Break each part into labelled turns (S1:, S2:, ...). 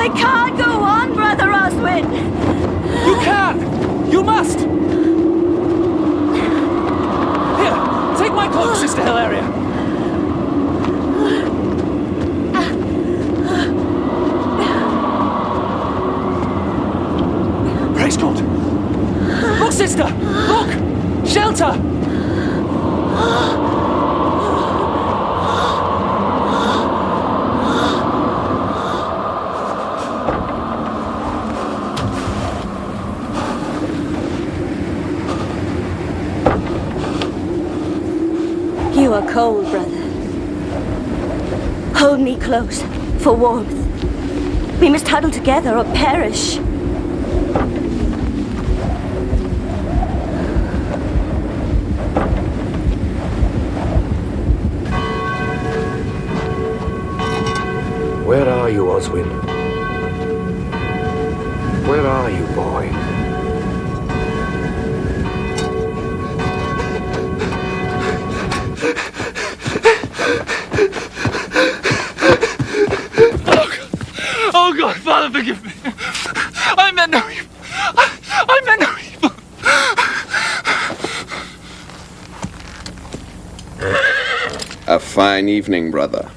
S1: I can't go on, Brother Oswin.
S2: You can! You must! Here, take my cloak, Sister Hilaria. Praise God! Look, sister! Look! Shelter!
S1: You are cold, brother. Hold me close, for warmth. We must huddle together or perish.
S3: Where are you, Oswin? Where are you, boy?
S2: Oh God, Father, forgive me. I meant no evil. I meant no evil.
S4: A fine evening, brother.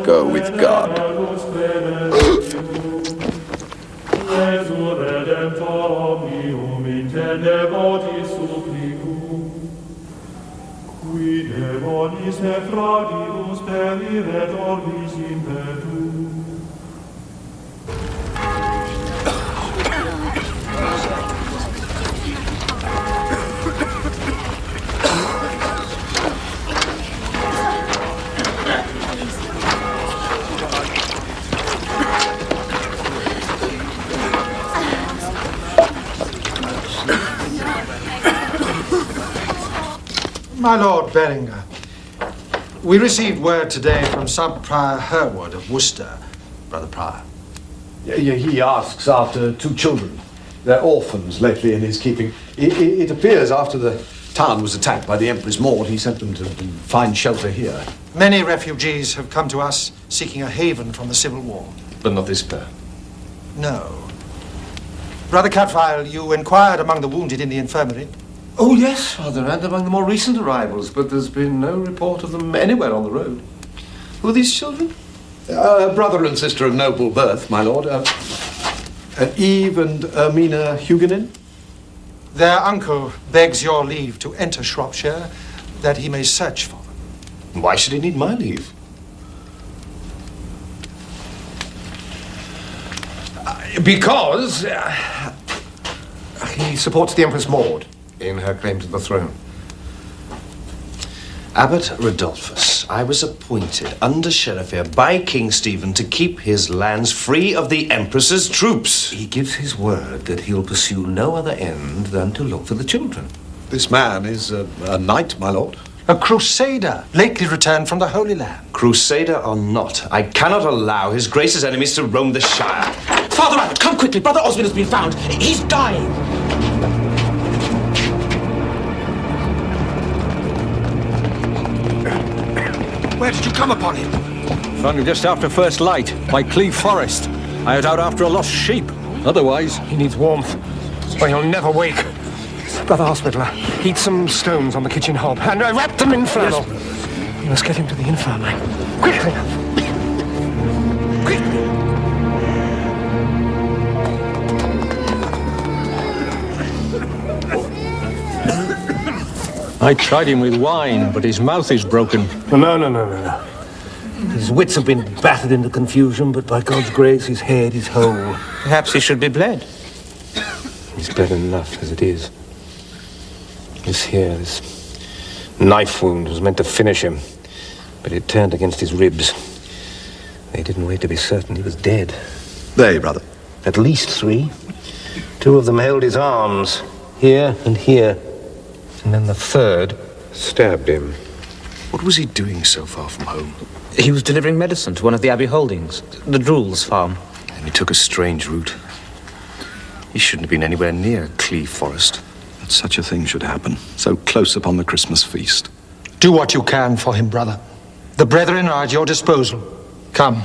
S4: Go with God.
S5: My Lord Berenger, we received word today from Sub-Prior Herwood of Worcester, Brother Prior.
S6: He asks after two children. They're orphans lately in his keeping. It appears after the town was attacked by the Empress Maud, he sent them to find shelter here.
S5: Many refugees have come to us seeking a haven from the civil war.
S6: But not this pair.
S5: No. Brother Cadfael, you inquired among the wounded in the infirmary?
S6: Oh, yes, Father, and among the more recent arrivals, but there's been no report of them anywhere on the road. Who are these children? Brother and sister of noble birth, my lord. Eve and Ermina Huguenin.
S5: Their uncle begs your leave to enter Shropshire, that he may search for them.
S6: Why should he need my leave? Because he supports the Empress Maud in her claim to the throne.
S7: Abbot Rodolphus, I was appointed under-sheriff here by King Stephen to keep his lands free of the Empress's troops.
S6: He gives his word that he'll pursue no other end than to look for the children.
S8: This man is a knight, my lord.
S5: A crusader, lately returned from the Holy Land.
S7: Crusader or not, I cannot allow his grace's enemies to roam the Shire.
S2: Father Abbot, come quickly. Brother Oswin has been found. He's dying.
S5: Where did you come upon him?
S9: Found him just after first light, by Cleve Forest. I was out after a lost sheep. Otherwise...
S10: He needs warmth, or he'll never wake. Brother Hospitaller, heat some stones on the kitchen hob, and wrap them in flannel. Yes. You must get him to the infirmary. Quickly! Quickly!
S9: I tried him with wine, but his mouth is broken.
S10: No. His wits have been battered into confusion, but by God's grace, his head is whole.
S2: Perhaps he should be bled.
S10: He's bled enough as it is. This knife wound was meant to finish him, but it turned against his ribs. They didn't wait to be certain he was dead.
S8: They, brother.
S7: At least 3. 2 of them held his arms, here and here. And then the third stabbed him.
S11: What was he doing so far from home?
S12: He was delivering medicine to one of the Abbey holdings, the Drools farm.
S11: And he took a strange route. He shouldn't have been anywhere near Clee Forest.
S8: That such a thing should happen, so close upon the Christmas feast.
S5: Do what you can for him, brother. The brethren are at your disposal. Come,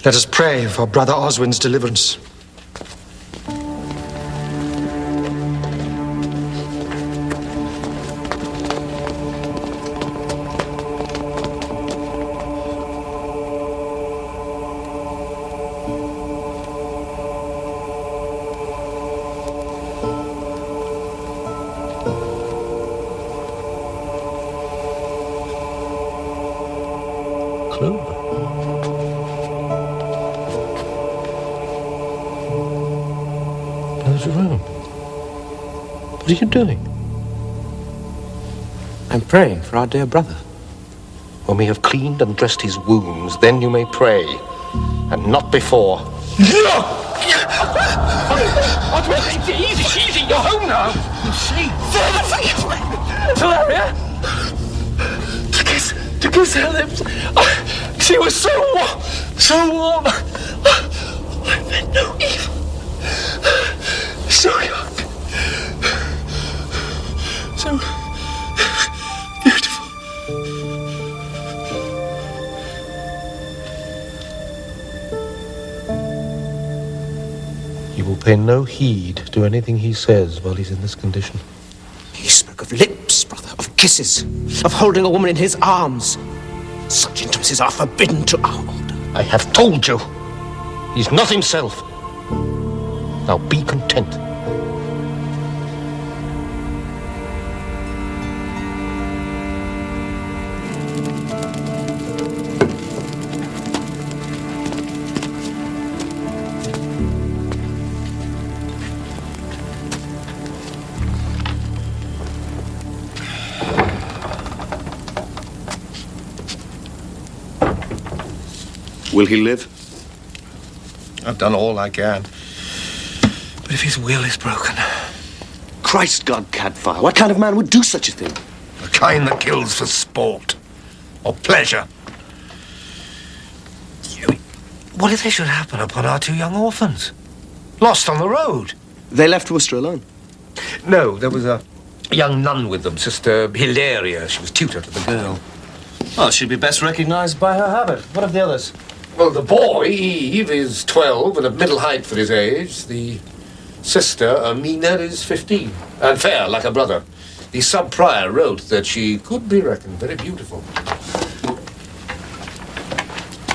S5: let us pray for Brother Oswin's deliverance.
S7: What are you doing?
S12: I'm praying for our dear brother.
S7: When we have cleaned and dressed his wounds, then you may pray. And not before.
S10: Easy, you're home now. See?
S2: Valeria! To kiss her lips. She was so warm. I meant no evil. So young. So beautiful.
S7: You will pay no heed to anything he says while he's in this condition.
S12: He spoke of lips, brother, of kisses, of holding a woman in his arms. Such intimacies are forbidden to our order.
S7: I have told you. He's not himself. Now be content.
S11: Will he live?
S6: I've done all I can.
S12: But if his will is broken...
S11: Christ God, Cadfael, what kind of man would do such a thing?
S6: The kind that kills for sport or pleasure.
S10: What if they should happen upon our 2 young orphans? Lost on the road.
S11: They left Worcester alone?
S10: No, there was a young nun with them, Sister Hilaria. She was tutor to the girl.
S7: Well, she'd be best recognized by her habit. What of the others?
S6: Well, the boy, Eve, is 12 and of middle height for his age. The sister, Amina, is 15 and fair like a brother. The sub-prior wrote that she could be reckoned very beautiful.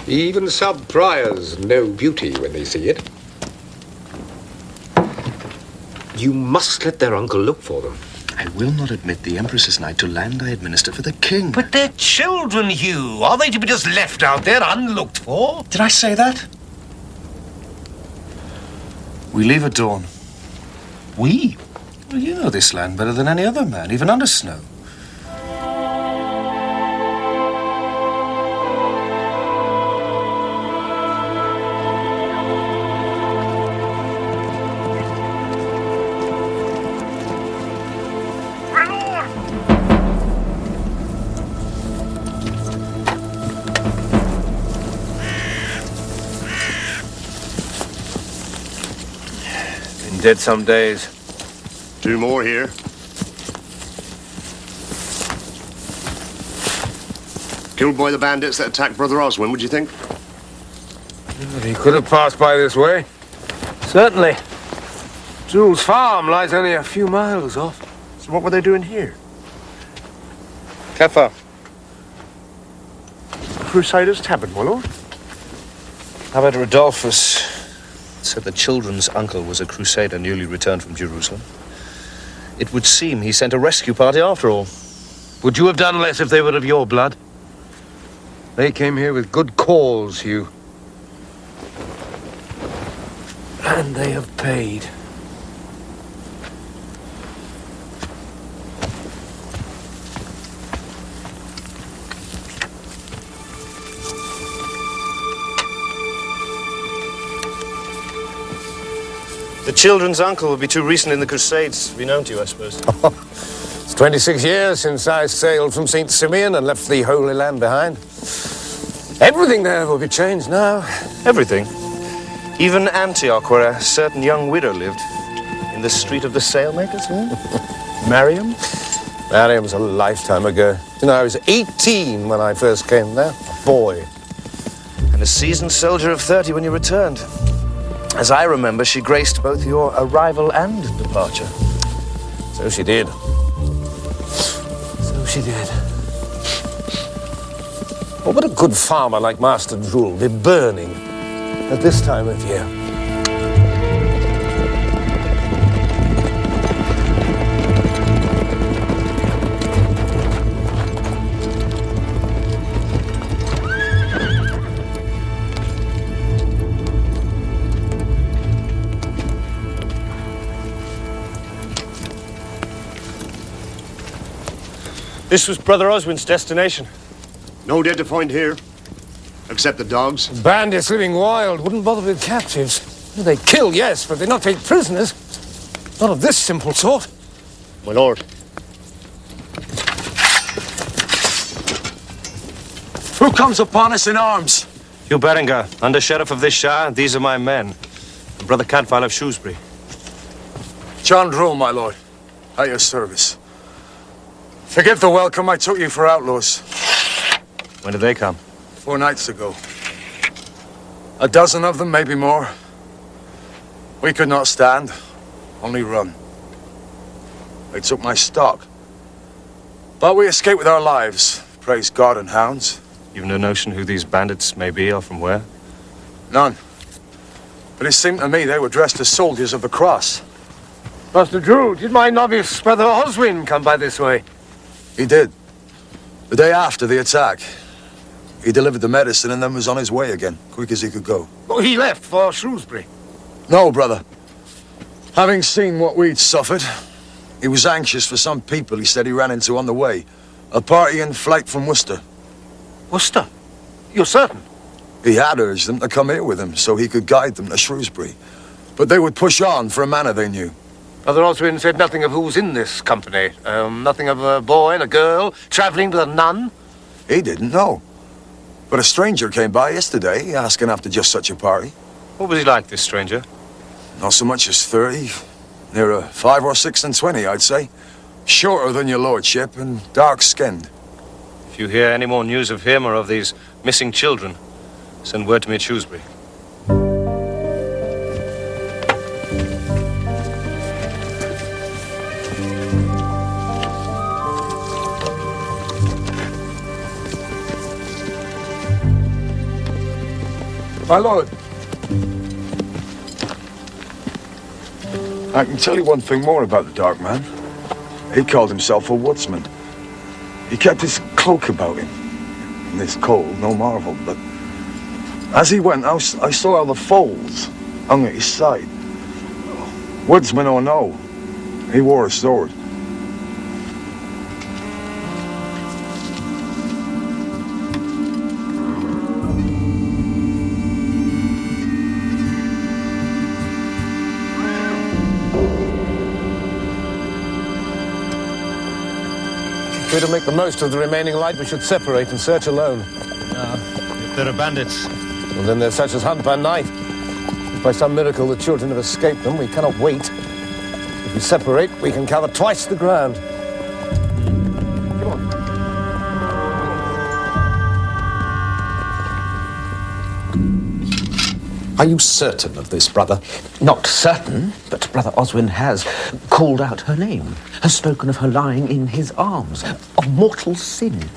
S3: Even sub-priors know beauty when they see it. You must let their uncle look for them.
S11: I will not admit the Empress's knight to land I administer for the king.
S10: But they're children, Hugh. Are they to be just left out there unlooked for?
S11: Did I say that? We leave at dawn.
S10: We?
S11: Well, you know this land better than any other man, even under snow.
S10: Dead some days.
S13: 2 more here. Killed by the bandits that attacked Brother Oswin, would you think?
S10: He could have passed by this way. Certainly. Jules' farm lies only a few miles off.
S13: So what were they doing here?
S11: Cadfael.
S13: Crusaders' Tavern, my lord.
S11: Abbot Rodolphus said the children's uncle was a crusader newly returned from Jerusalem. It would seem he sent a rescue party after all.
S10: Would you have done less if they were of your blood? They came here with good cause, Hugh. And they have paid.
S11: The children's uncle will be too recent in the Crusades to be known to you, I suppose.
S10: It's 26 years since I sailed from St. Simeon and left the Holy Land behind. Everything there will be changed now.
S11: Everything? Even Antioch, where a certain young widow lived. In the street of the sailmakers, Mariam?
S10: Mariam's a lifetime ago. You know, I was 18 when I first came there. A boy.
S11: And a seasoned soldier of 30 when you returned. As I remember, she graced both your arrival and departure.
S10: So she did. So she did. What would a good farmer like Master Drool be burning at this time of year?
S11: This was Brother Oswin's destination.
S13: No dead to find here, except the dogs.
S10: Bandits living wild wouldn't bother with captives. They kill, yes, but they not take prisoners. Not of this simple sort.
S13: My lord.
S6: Who comes upon us in arms?
S11: Hugh Berenger, under sheriff of this shire. These are my men. And Brother Cadfael of Shrewsbury.
S6: John Drool, my lord. At your service. Forgive the welcome I took you for outlaws.
S11: When did they come?
S6: 4 nights ago. A dozen of them, maybe more. We could not stand, only run. They took my stock. But we escaped with our lives, praise God and hounds.
S11: You've no notion who these bandits may be or from where?
S6: None. But it seemed to me they were dressed as soldiers of the cross.
S10: Master Drew, did my novice Brother Oswin come by this way?
S6: He did. The day after the attack. He delivered the medicine and then was on his way again, quick as he could go.
S10: Oh, he left for Shrewsbury?
S6: No, brother. Having seen what we'd suffered, he was anxious for some people he said he ran into on the way. A party in flight from Worcester.
S10: Worcester? You're certain?
S6: He had urged them to come here with him so he could guide them to Shrewsbury. But they would push on for a manor they knew.
S10: Brother Oswin said nothing of who's in this company. Nothing of a boy and a girl traveling with a nun?
S6: He didn't know. But a stranger came by yesterday asking after just such a party.
S11: What was he like, this stranger?
S6: Not so much as 30. Nearer 5 or 6 and 20, I'd say. Shorter than your lordship and dark-skinned.
S11: If you hear any more news of him or of these missing children, send word to me at Shrewsbury.
S6: My lord, I can tell you one thing more about the Dark Man. He called himself a woodsman. He kept his cloak about him. In this cold, no marvel, but as he went, I saw how the folds hung at his side. Woodsman or no, he wore a sword.
S10: If we're to make the most of the remaining light, we should separate and search alone.
S11: If there are bandits.
S10: Well, then they're such as hunt by night. If by some miracle the children have escaped them, we cannot wait. If we separate, we can cover twice the ground. Come on.
S12: Are you certain of this, brother? Not certain, but Brother Oswin has called out her name, has spoken of her lying in his arms, of mortal sin.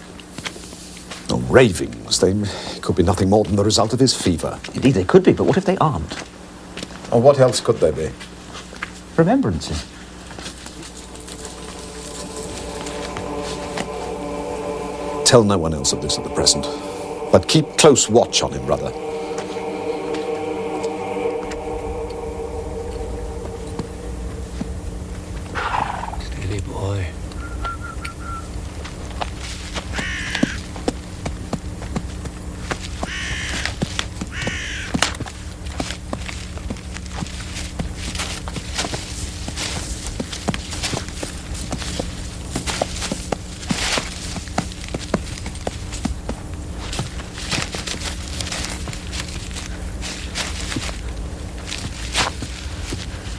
S8: Oh, ravings. They could be nothing more than the result of his fever.
S12: Indeed, they could be, but what if they aren't?
S8: Oh, what else could they be?
S12: Remembrances.
S8: Tell no one else of this at the present. But keep close watch on him, brother.
S2: Steady boy.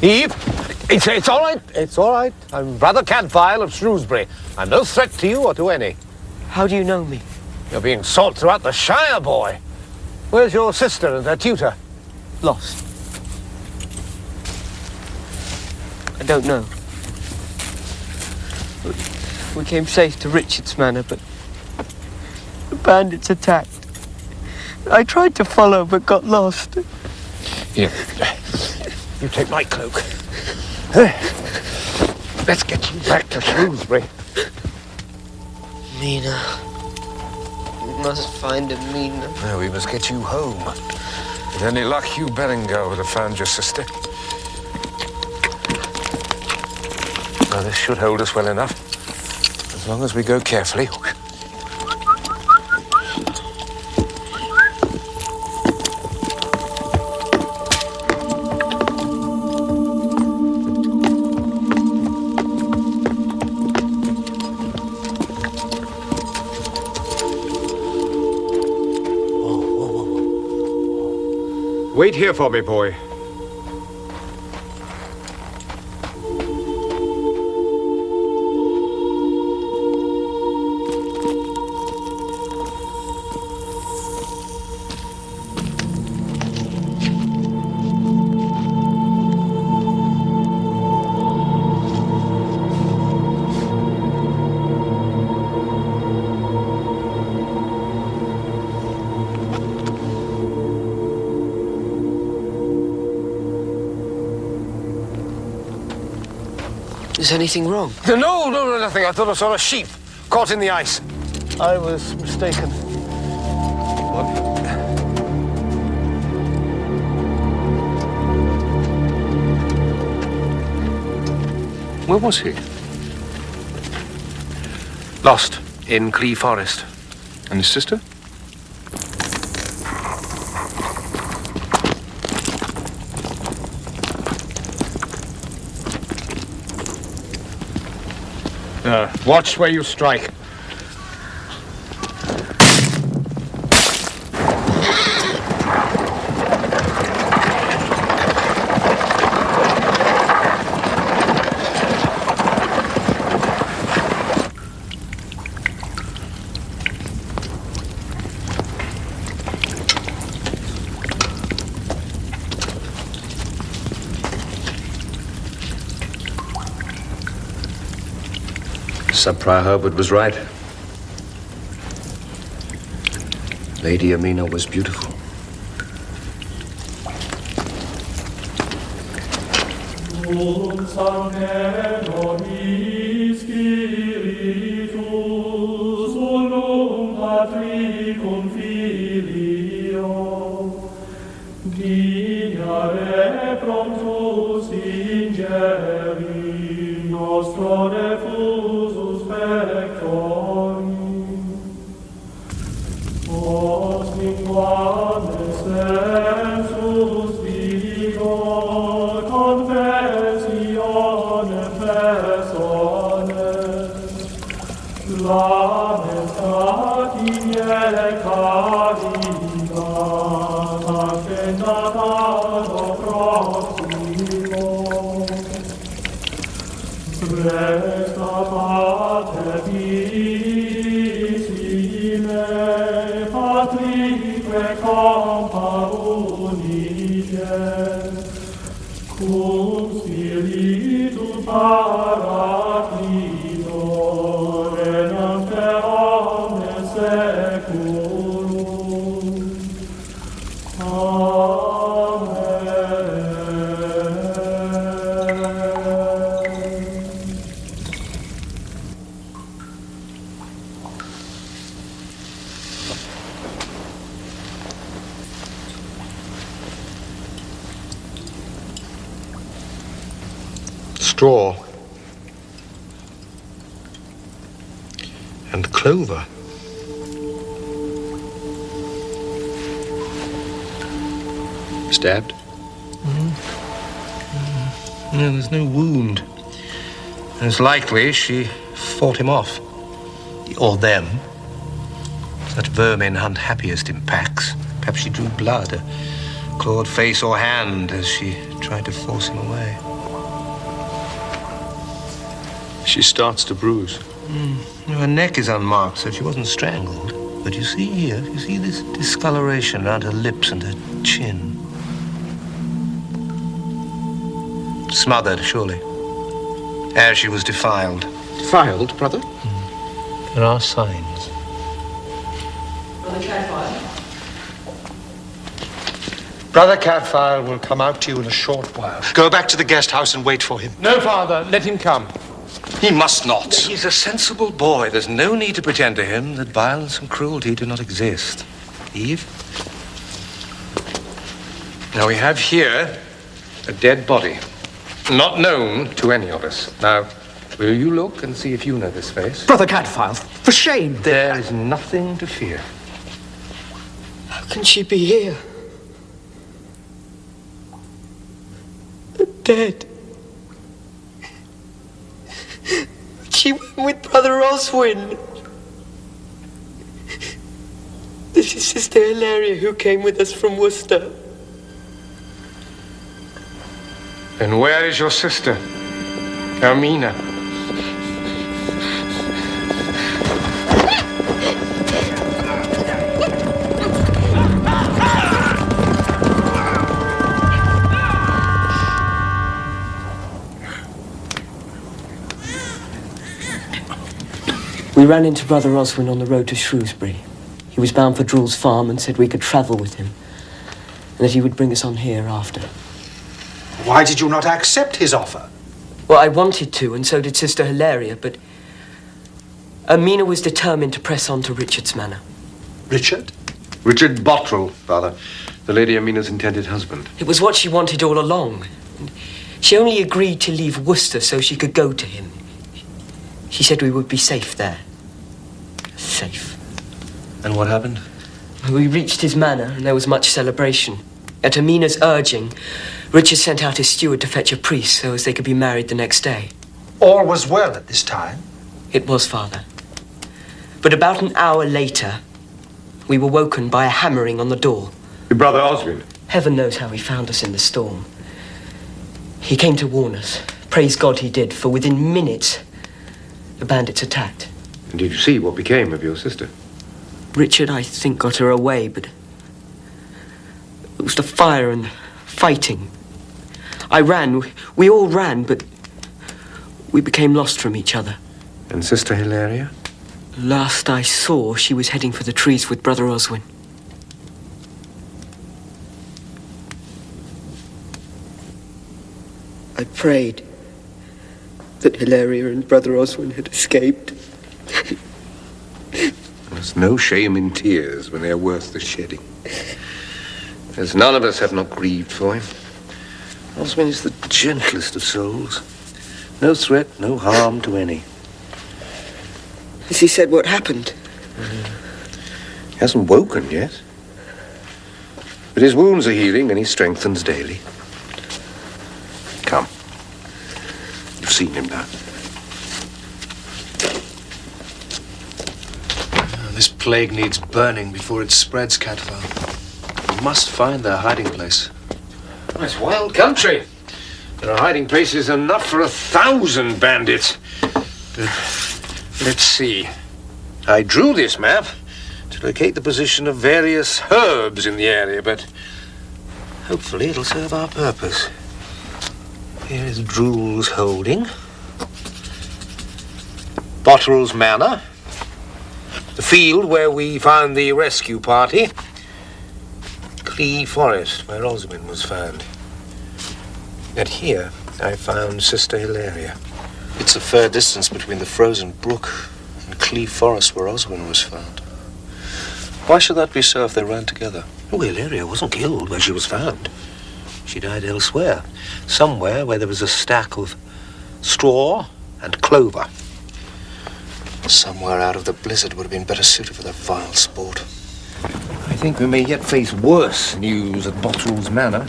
S10: Eve, it's all right. It's all right. I'm Brother Cadfael of Shrewsbury. I'm no threat to you or to any.
S14: How do you know me?
S10: You're being sought throughout the Shire, boy. Where's your sister and her tutor?
S14: Lost. I don't know. We came safe to Richard's Manor, but the bandits attacked. I tried to follow, but got lost.
S10: Here, you take my cloak. Let's get you back to Shrewsbury.
S14: Mina. We must find a Mina.
S10: No, we must get you home. With any luck, Hugh Berengar would have found your sister. Well, this should hold us well enough. As long as we go carefully.
S3: Wait here for me, boy.
S14: Is anything wrong?
S10: No, nothing. I thought I saw a sheep caught in the ice. I was mistaken.
S11: Where was he?
S6: Lost in Clee Forest.
S11: And his sister?
S10: Watch where you strike.
S11: Sub-Prior Herbert was right. Lady Amina was beautiful.
S3: Straw and clover.
S11: Stabbed?
S6: No, there's no wound. And it's likely she fought him off. Or them. Such vermin hunt happiest in packs. Perhaps she drew blood, a clawed face or hand as she tried to force him away.
S11: She starts to bruise.
S7: Her neck is unmarked, so she wasn't strangled. But you see here, you see this discoloration around her lips and her chin. Smothered, surely. As she was defiled.
S11: Defiled, brother?
S7: There are signs.
S14: Brother Cadfael?
S5: Brother Cadfael will come out to you in a short while. Go back to the guest house and wait for him.
S10: No, Father, let him come.
S5: He must not.
S7: He's a sensible boy. There's no need to pretend to him that violence and cruelty do not exist. Eve?
S6: Now, we have here a dead body, not known to any of us. Now, will you look and see if you know this face?
S12: Brother Cadfael, for shame!
S6: There is nothing to fear.
S14: How can she be here? Dead. She went with Brother Oswin. This is Sister Hilaria who came with us from Worcester.
S6: And where is your sister, Ermina?
S14: We ran into Brother Oswin on the road to Shrewsbury. He was bound for Drew's farm and said we could travel with him, and that he would bring us on here after.
S5: Why did you not accept his offer?
S14: Well, I wanted to, and so did Sister Hilaria, but Ermina was determined to press on to Richard's manor.
S5: Richard?
S6: Richard Bottrell, Father. The Lady Ermina's intended husband.
S14: It was what she wanted all along. She only agreed to leave Worcester so she could go to him. She said we would be safe there. Safe.
S7: And what happened?
S14: We reached his manor, and there was much celebration. At Ermina's urging, Richard sent out his steward to fetch a priest so as they could be married the next day.
S5: All was well at this time?
S14: It was, Father. But about an hour later, we were woken by a hammering on the door.
S6: Your brother Oswin?
S14: Heaven knows how he found us in the storm. He came to warn us. Praise God he did, for within minutes, the bandits attacked.
S6: And did you see what became of your sister?
S14: Richard, I think, got her away, but it was the fire and fighting. I ran. We all ran, but we became lost from each other.
S6: And Sister Hilaria?
S14: Last I saw, she was heading for the trees with Brother Oswin. I prayed that Hilaria and Brother Oswin had escaped.
S6: There's no shame in tears when they're worth the shedding. As none of us have not grieved for him.
S7: Oswin is the gentlest of souls. No threat, no harm to any.
S14: Has he said what happened?
S6: He hasn't woken yet. But his wounds are healing and he strengthens daily. Come. You've seen him now.
S7: This plague needs burning before it spreads, Cadfael. We must find their hiding place.
S6: Oh, it's wild country. There are hiding places enough for 1,000 bandits. Let's see. I drew this map to locate the position of various herbs in the area, but hopefully it'll serve our purpose. Here is Drew's holding, Bottrell's manor, the field where we found the rescue party, Clee Forest, where Oswin was found. And here I found Sister Hilaria.
S11: It's a fair distance between the frozen brook and Clee Forest where Oswin was found. Why should that be so if they ran together?
S7: Well, Hilaria wasn't killed where she was found. She died elsewhere, somewhere where there was a stack of straw and clover.
S11: Somewhere out of the blizzard would have been better suited for that vile sport.
S6: I think we may yet face worse news at Bottrell's manor.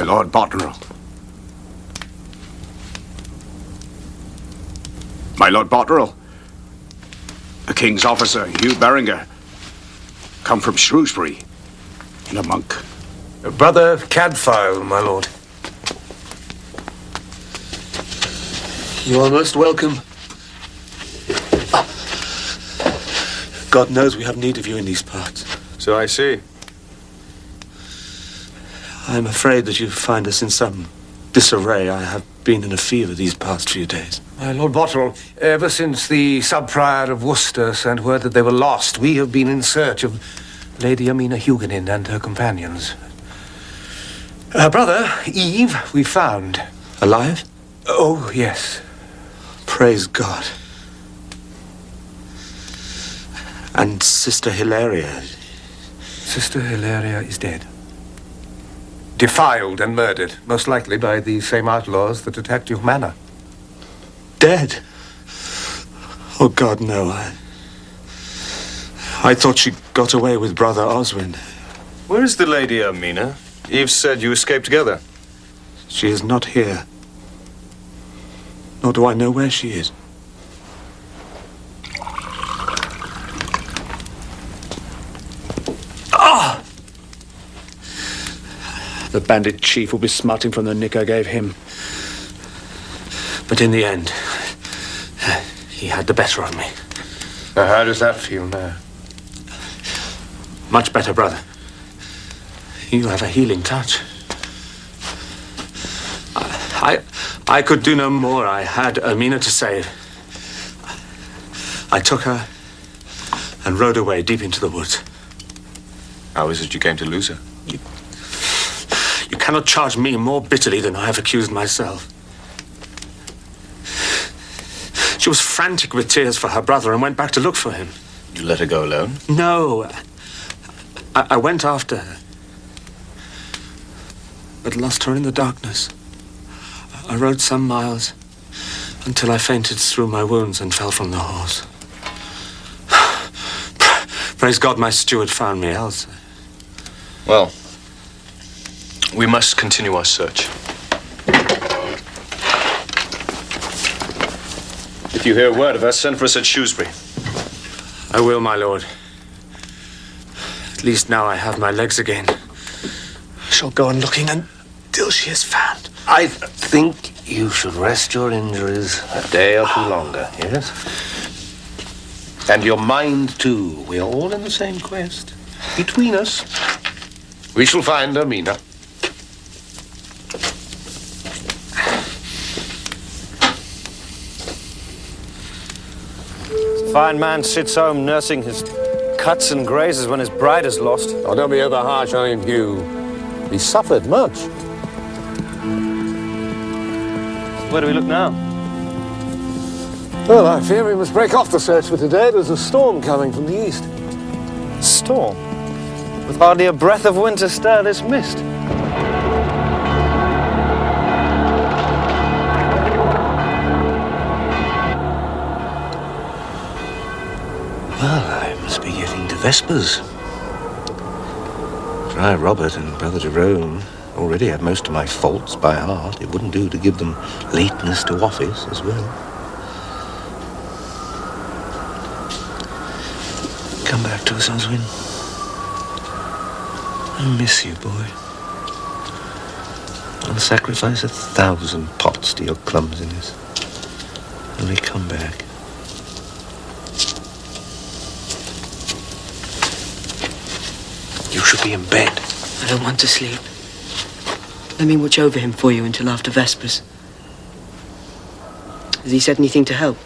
S13: Lord Botterill. My Lord Botterill. The King's officer, Hugh Beringer, come from Shrewsbury in a monk.
S6: Brother Cadfael, my lord.
S2: You are most welcome. God knows we have need of you in these parts.
S9: So I see.
S2: I'm afraid that you find us in some disarray. I have been in a fever these past few days.
S6: My Lord Botterill, ever since the sub-prior of Worcester sent word that they were lost, we have been in search of Lady Amina Huguenin and her companions. Her brother, Eve, we found.
S2: Alive?
S6: Oh, yes.
S2: Praise God. And Sister Hilaria?
S6: Sister Hilaria is dead. Defiled and murdered, most likely by the same outlaws that attacked your manor.
S2: Dead? Oh, God, no. I thought she got away with Brother Oswin.
S9: Where is the Lady Amina? Eve said you escaped together.
S2: She is not here. Nor do I know where she is. Ah! The bandit chief will be smarting from the nick I gave him. But in the end, he had the better of me.
S6: How does that feel now?
S2: Much better, brother. You have a healing touch. I could do no more. I had Amina to save. I took her and rode away deep into the woods.
S9: How is it you came to lose her?
S2: You cannot charge me more bitterly than I have accused myself. She was frantic with tears for her brother and went back to look for him.
S9: You let her go alone?
S2: No. I went after her, but lost her in the darkness. I rode some miles until I fainted through my wounds and fell from the horse. Praise God, my steward found me else.
S11: Well, we must continue our search. If you hear word of us, send for us at Shrewsbury.
S2: I will, my lord. At least now I have my legs again. I shall go on looking until she is found.
S10: I think you should rest your injuries a day or two longer, yes? And your mind, too. We are all in the same quest. Between us, we shall find Amina.
S12: Fine man sits home nursing his cuts and grazes when his bride is lost.
S10: Oh, don't be over harsh on him, Hugh. He suffered much.
S12: Where do we look now?
S10: Well, I fear we must break off the search for today. There's a storm coming from the east.
S12: Storm? With hardly a breath of wind to stir this mist.
S7: Well, I must be getting to Vespers. Dry Robert and Brother Jerome already have most of my faults by heart. It wouldn't do to give them lateness to office as well. Come back to us, Oswin. I miss you, boy. I'll sacrifice 1,000 pots to your clumsiness. Only come back. You should be in bed.
S14: I don't want to sleep. Let me watch over him for you until after Vespers. Has he said anything to help?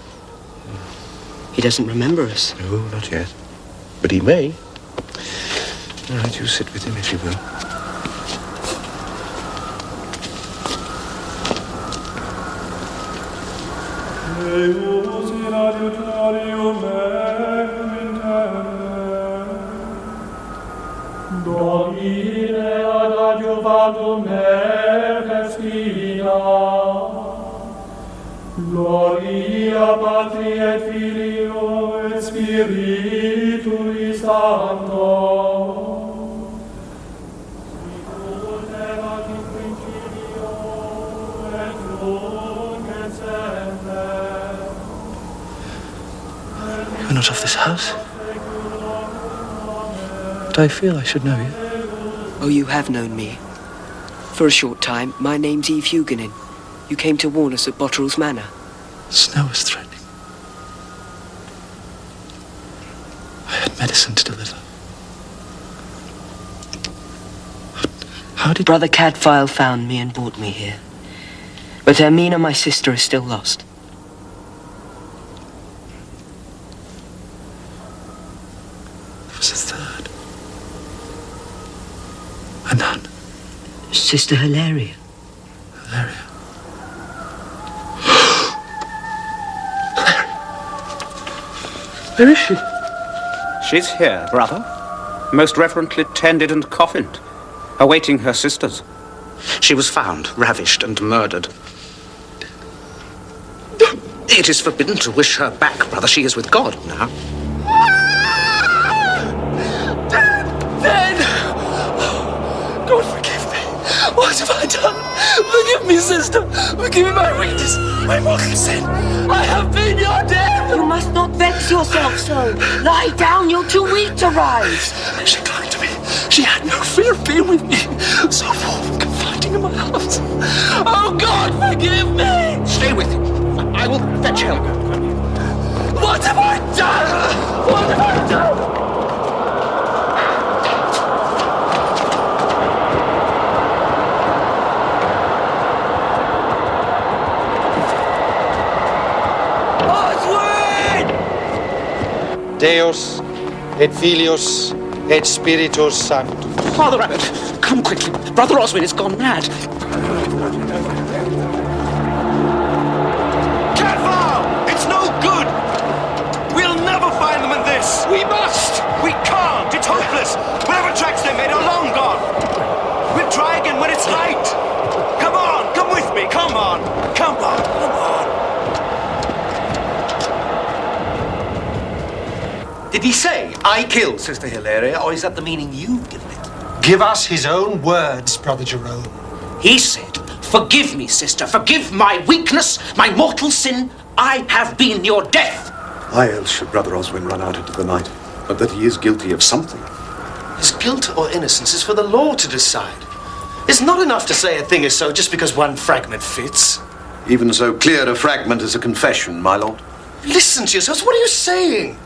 S14: He doesn't remember us.
S7: No, not yet. But he may. All right, you sit with him if you will.
S15: Domine ad adjuvandum nefes fina, gloria Patri et Filio et Spiritui Sancto, sicut erat in principio
S16: You're not of this house. But I feel I should know you.
S14: Oh, you have known me. For a short time. My name's Eve Huguenin. You came to warn us at Bottrell's Manor.
S16: Snow was threatening. I had medicine to deliver. How did...
S14: Brother Cadfael found me and brought me here. But Hermina, my sister, is still lost.
S16: There was a third. A nun.
S14: Sister Hilaria.
S16: Hilaria. Where is she?
S13: She's here, brother. Most reverently tended and coffined, awaiting her sisters. She was found, ravished and murdered. It is forbidden to wish her back, brother. She is with God now.
S2: Dead! God, forgive me. What have I done? Forgive me, sister. Forgive me my weakness, my mortal sin. I have been your death.
S1: You must not vex yourself so. Lie down, you're too weak to rise.
S2: She clung to me. She had no fear of being with me. So warm and confiding in my arms. Oh, God, forgive me.
S13: Stay with him. I will fetch help.
S2: What have I done? What have I done?
S5: Deus, et Filius, et Spiritus Sanctus.
S13: Father Abbot, come quickly. Brother Oswin has gone mad.
S17: Cadfael! It's no good! We'll never find them in this! We must! We can't! It's hopeless! Whatever tracks they made are long gone! We'll try again when it's light! Come on! Come with me! Come on! Come on! Come on!
S10: Did he say, I killed Sister Hilaria, or is that the meaning you've given it?
S5: Give us his own words, Brother Jerome.
S13: He said, forgive me, sister. Forgive my weakness, my mortal sin. I have been your death.
S8: Why else should Brother Oswin run out into the night? But that he is guilty of something.
S17: His guilt or innocence is for the law to decide. It's not enough to say a thing is so just because one fragment fits.
S4: Even so clear a fragment as a confession, my lord.
S17: Listen to yourselves. What are you saying?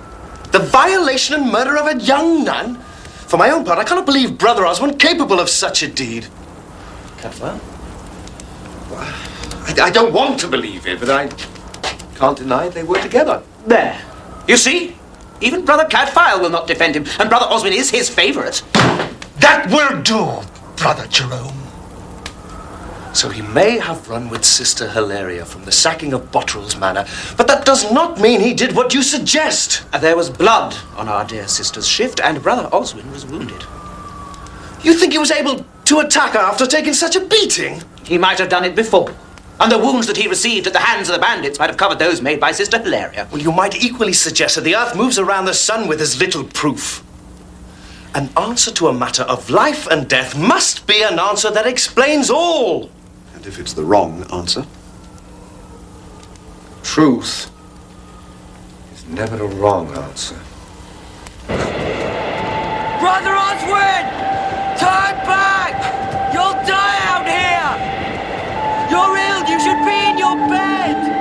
S17: The violation and murder of a young nun? For my own part, I cannot believe Brother Oswin capable of such a deed.
S6: Cadfael? I don't want to believe it, but I can't deny they were together.
S13: There. You see? Even Brother Cadfael will not defend him, and Brother Oswin is his favourite.
S17: That will do, Brother Jerome. So he may have run with Sister Hilaria from the sacking of Bottrell's Manor, but that does not mean he did what you suggest.
S13: There was blood on our dear sister's shift, and Brother Oswin was wounded.
S17: You think he was able to attack her after taking such a beating?
S13: He might have done it before, and the wounds that he received at the hands of the bandits might have covered those made by Sister Hilaria.
S17: Well, you might equally suggest that the earth moves around the sun with as little proof. An answer to a matter of life and death must be an answer that explains all.
S8: And if it's the wrong answer?
S6: Truth is never a wrong answer.
S2: Brother Oswin! Turn back! You'll die out here! You're ill! You should be in your bed!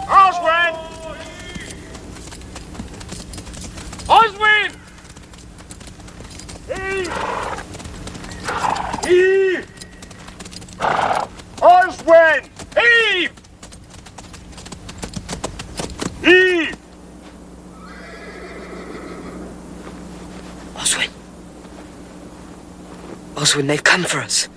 S15: Oswin! Oswin! Eve! Eve! Oswin! Eve! Eve!
S14: Oswin. Oswin, they've come for us.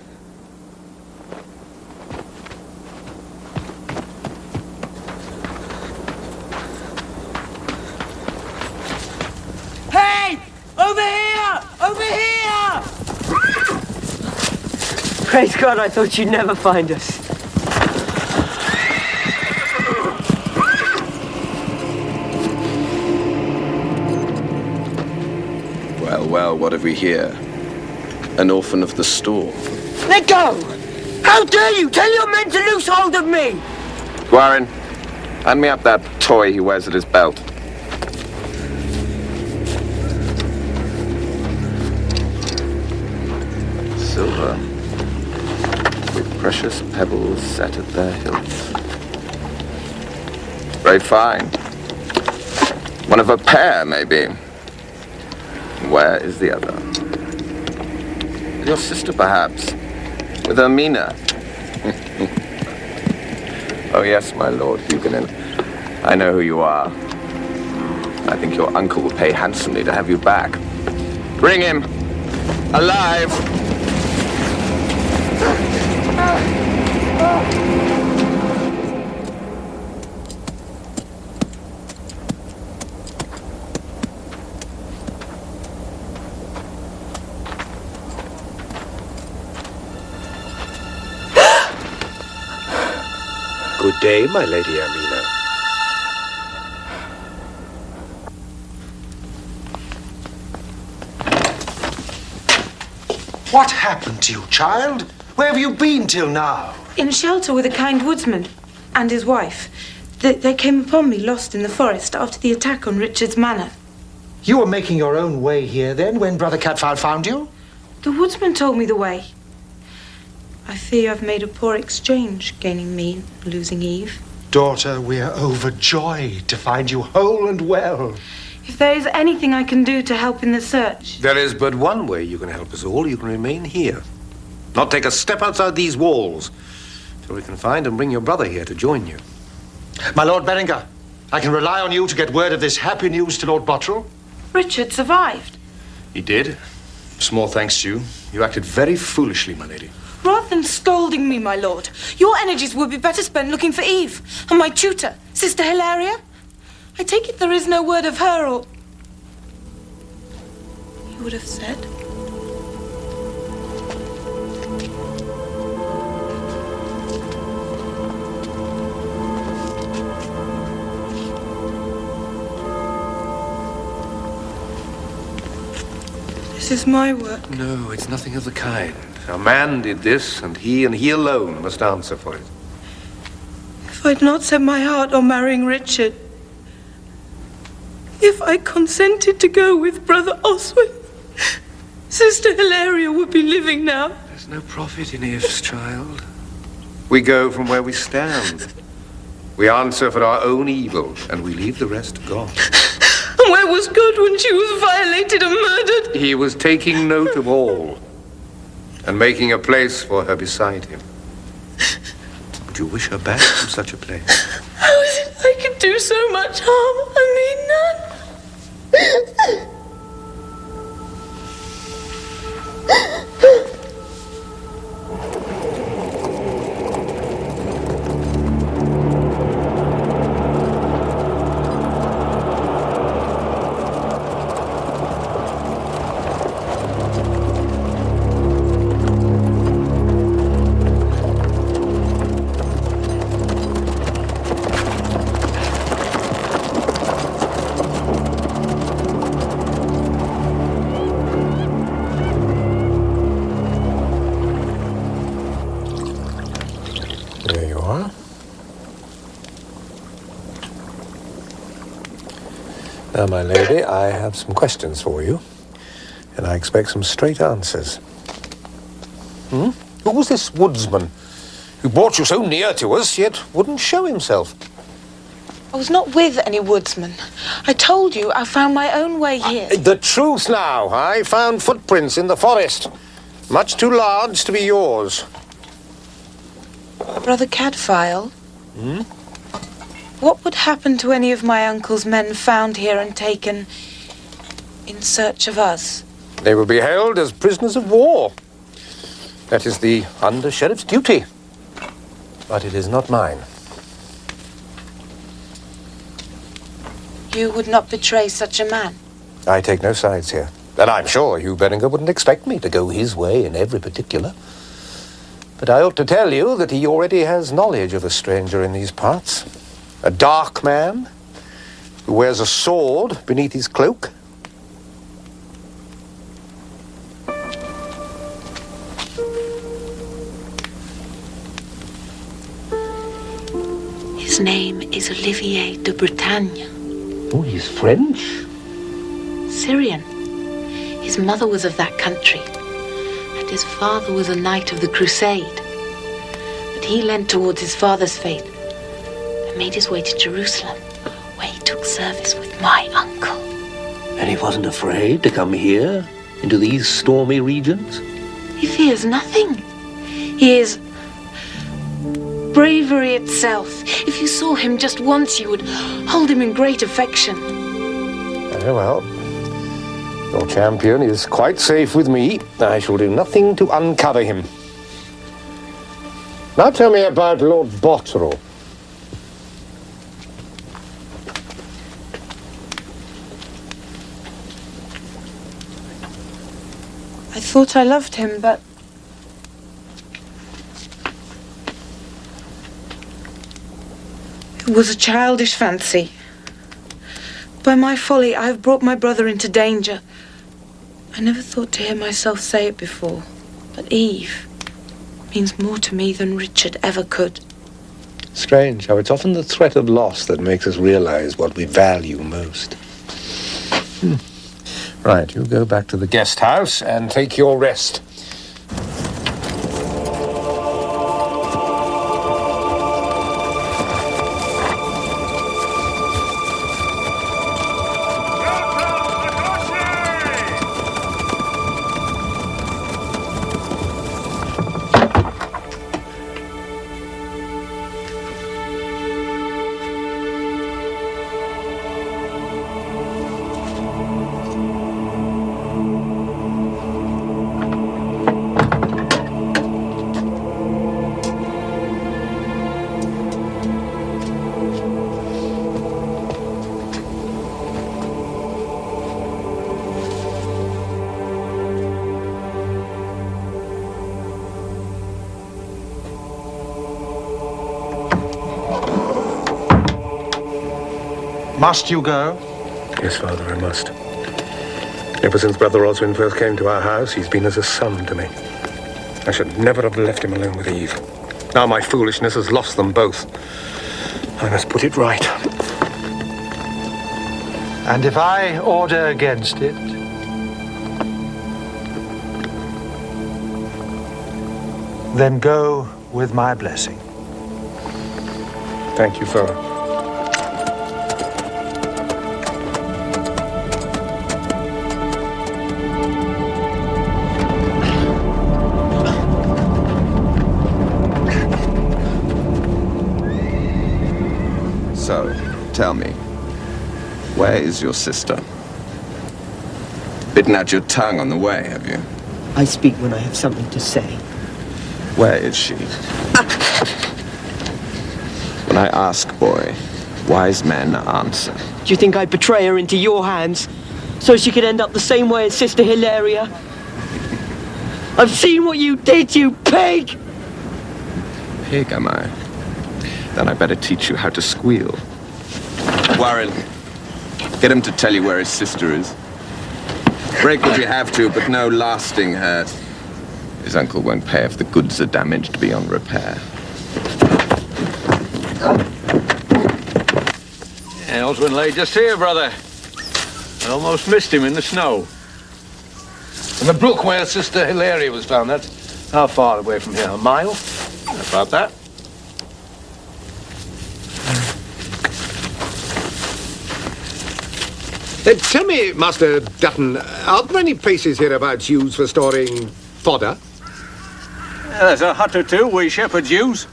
S2: Hey! Over here! Over here!
S14: Praise God, I thought you'd never find us.
S18: what have we here? An orphan of the storm.
S14: Let go! How dare you! Tell your men to loose hold of me!
S18: Gwarin, hand me up that toy he wears at his belt. Silver, with precious pebbles set at their hilts. Very fine. One of a pair, maybe. Where is the other? Your sister, perhaps, with Ermina. Oh, yes, my lord Huguenin. I know who you are. I think your uncle will pay handsomely to have you back. Bring him! Alive!
S7: Good day, my lady Ermina.
S5: What happened to you, child? Where have you been till now?
S19: In shelter with a kind woodsman and his wife. They came upon me lost in the forest after the attack on Richard's manor.
S5: You were making your own way here then when Brother Cadfael found you?
S19: The woodsman told me the way. I fear I've made a poor exchange, gaining me, losing Eve.
S5: Daughter, we're overjoyed to find you whole and well.
S19: If there is anything I can do to help in the search.
S7: There is but one way you can help us all. You can remain here. Not take a step outside these walls till we can find and bring your brother here to join you.
S5: My Lord Berenger, I can rely on you to get word of this happy news to Lord Bottrell.
S19: Richard survived.
S11: He did. Small thanks to you. You acted very foolishly, my lady.
S19: Rather than scolding me, my lord, your energies would be better spent looking for Eve and my tutor, Sister Hilaria. I take it there is no word of her, or... You would have said? This is my work.
S7: No, it's nothing of the kind. A man did this, and he alone must answer for it.
S19: If I'd not set my heart on marrying Richard, if I consented to go with Brother Oswin, Sister Hilaria would be living now.
S7: There's no profit in ifs, child. We go from where we stand. We answer for our own evil, and we leave the rest to God.
S19: And where was God when she was violated and murdered?
S7: He was taking note of all and making a place for her beside him. Would you wish her back from such a place?
S19: How is it I could do so much harm? I mean none.
S7: Now, my lady, I have some questions for you, and I expect some straight answers. Who was this woodsman who brought you so near to us, yet wouldn't show himself?
S19: I was not with any woodsman. I told you I found my own way here.
S7: The truth now. I found footprints in the forest, much too large to be yours.
S19: Brother Cadfael? What would happen to any of my uncle's men found here and taken in search of us?
S7: They will be held as prisoners of war. That is the under-sheriff's duty. But it is not mine.
S19: You would not betray such a man?
S7: I take no sides here. And I'm sure Hugh Beringer wouldn't expect me to go his way in every particular. But I ought to tell you that he already has knowledge of a stranger in these parts. A dark man who wears a sword beneath his cloak.
S19: His name is Olivier de Bretagne.
S10: Oh, he's French?
S19: Syrian. His mother was of that country, and his father was a knight of the Crusade. But he leant towards his father's faith and made his way to Jerusalem, where he took service with my uncle.
S10: And he wasn't afraid to come here, into these stormy regions?
S19: He fears nothing. He is bravery itself. If you saw him just once, you would hold him in great affection.
S7: Very well. Your champion is quite safe with me. I shall do nothing to uncover him. Now tell me about Lord Botterill.
S19: I thought I loved him, but it was a childish fancy. By my folly, I have brought my brother into danger. I never thought to hear myself say it before, but Eve means more to me than Richard ever could.
S7: Strange how it's often the threat of loss that makes us realize what we value most. Right, you go back to the guest house and take your rest.
S5: Must you go?
S3: Yes, Father, I must. Ever since Brother Oswin first came to our house, he's been as a son to me. I should never have left him alone with Eve. Now my foolishness has lost them both. I must put it right.
S5: And if I order against it, then go with my blessing.
S3: Thank you, Father.
S18: So, tell me, where is your sister? Bitten out your tongue on the way, have you?
S14: I speak when I have something to say.
S18: Where is she? When I ask, boy, wise men answer.
S14: Do you think I'd betray her into your hands so she could end up the same way as Sister Hilaria? I've seen what you did, you pig!
S18: Pig, am I? Then I better teach you how to squeal. Warren, get him to tell you where his sister is. Break what you have to, but no lasting hurt. His uncle won't pay if the goods are damaged beyond repair.
S9: Yeah, Oswin lay just here, brother. I almost missed him in the snow. And the brook where Sister Hilaria was found, that's how far away from here? A mile? About that.
S3: Tell me, Master Dutton, are there any places hereabouts used for storing fodder?
S9: There's a hut or two we shepherds use.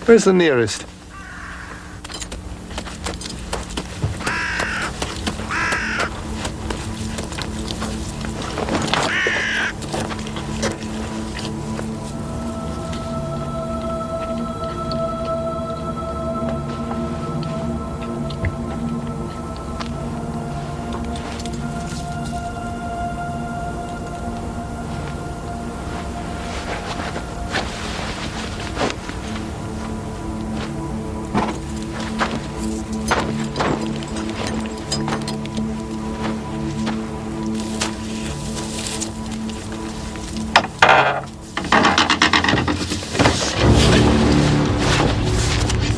S3: Where's the nearest?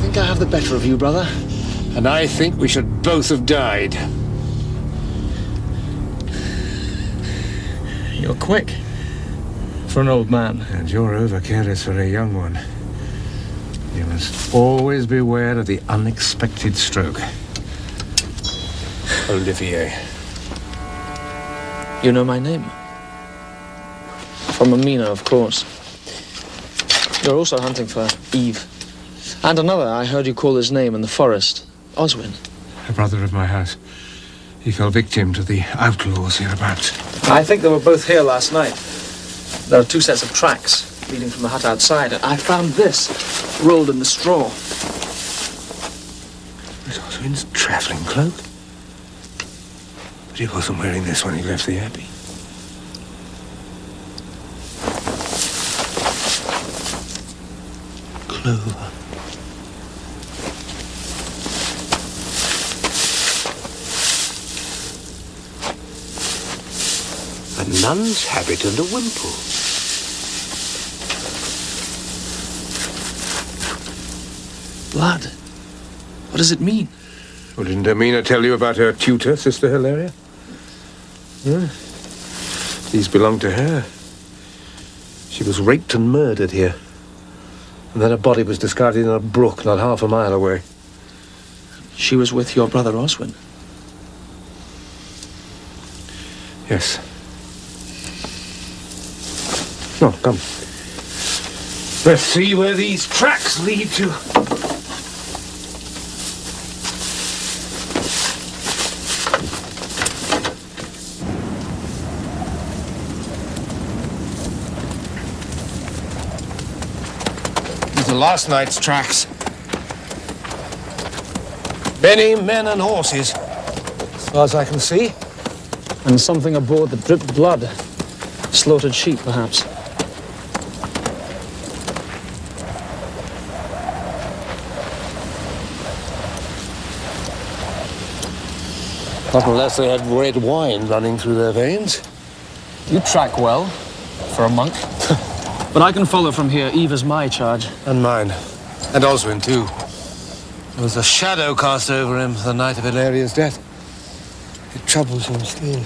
S11: think I have the better of you, brother.
S7: And I think we should both have died.
S11: You're quick. For an old man.
S7: And you're over-careless for a young one. You must always beware of the unexpected stroke. Olivier.
S11: You know my name? From Amina, of course. You're also hunting for Eve. And another, I heard you call his name in the forest. Oswin.
S3: A brother of my house. He fell victim to the outlaws hereabouts.
S11: I think they were both here last night. There are 2 sets of tracks leading from the hut outside. I found this rolled in the straw.
S3: It's Oswin's travelling cloak. But he wasn't wearing this when he left the abbey. Clover.
S10: A nun's habit and a wimple.
S11: Blood? What does it mean?
S3: Well, didn't Amina tell you about her tutor, Sister Hilaria? Yeah. These belonged to her. She was raped and murdered here. And then her body was discarded in a brook not half a mile away.
S11: She was with your brother Oswin?
S3: Yes. No, come. Let's see where these tracks lead to. These are last night's tracks. Many men and horses, as far as I can see.
S11: And something aboard that dripped blood. Slaughtered sheep, perhaps.
S3: Not unless they had red wine running through their veins.
S11: You track well, for a monk. But I can follow from here. Eve is my charge.
S3: And mine. And Oswin, too. There was a shadow cast over him the night of Hilaria's death. It troubles him still.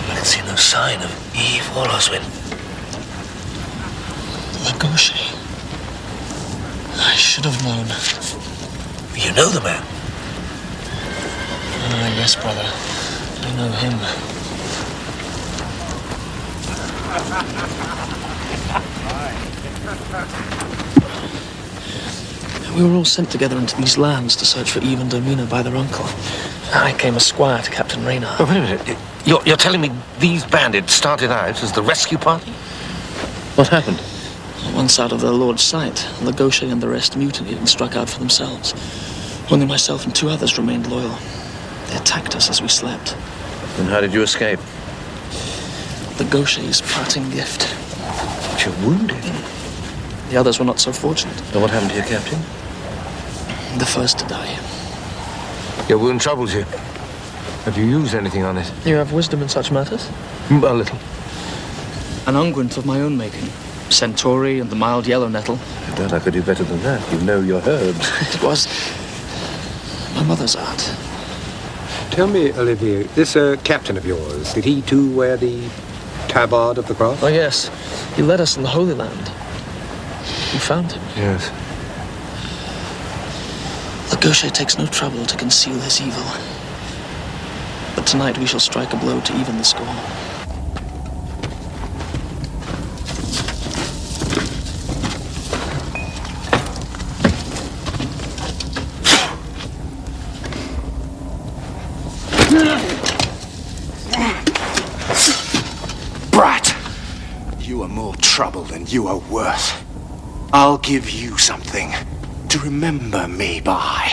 S10: I can see no sign of Eve or Oswin.
S11: Lagoshe. I should have known.
S10: You know the man?
S11: Ah, yes, brother. I know him. We were all sent together into these lands to search for Eve and Domina by their uncle. I came as squire to Captain Reynard.
S10: Oh, wait a minute. You're telling me these bandits started out as the rescue party? What happened?
S11: Once out of their lord's sight, Lagoshe and the rest mutinied and struck out for themselves. Only myself and 2 others remained loyal. They attacked us as we slept.
S10: And how did you escape?
S11: Lagoshe's parting gift.
S10: But you're wounded.
S11: The others were not so fortunate.
S10: And what happened to your captain?
S11: The first to die.
S3: Your wound troubles you. Have you used anything on it?
S11: You have wisdom in such matters?
S3: A little.
S11: An unguent of my own making. Centauri and the mild yellow nettle.
S10: I doubt I could do better than that. You know your herbs.
S11: It was my mother's art.
S3: Tell me, Olivier, this captain of yours, did he too wear the tabard of the cross?
S11: Oh, yes. He led us in the Holy Land. We found him.
S3: Yes.
S11: Lagoshe takes no trouble to conceal his evil. But tonight we shall strike a blow to even the score.
S13: Brat! You are more trouble than you are worth. I'll give you something to remember me by.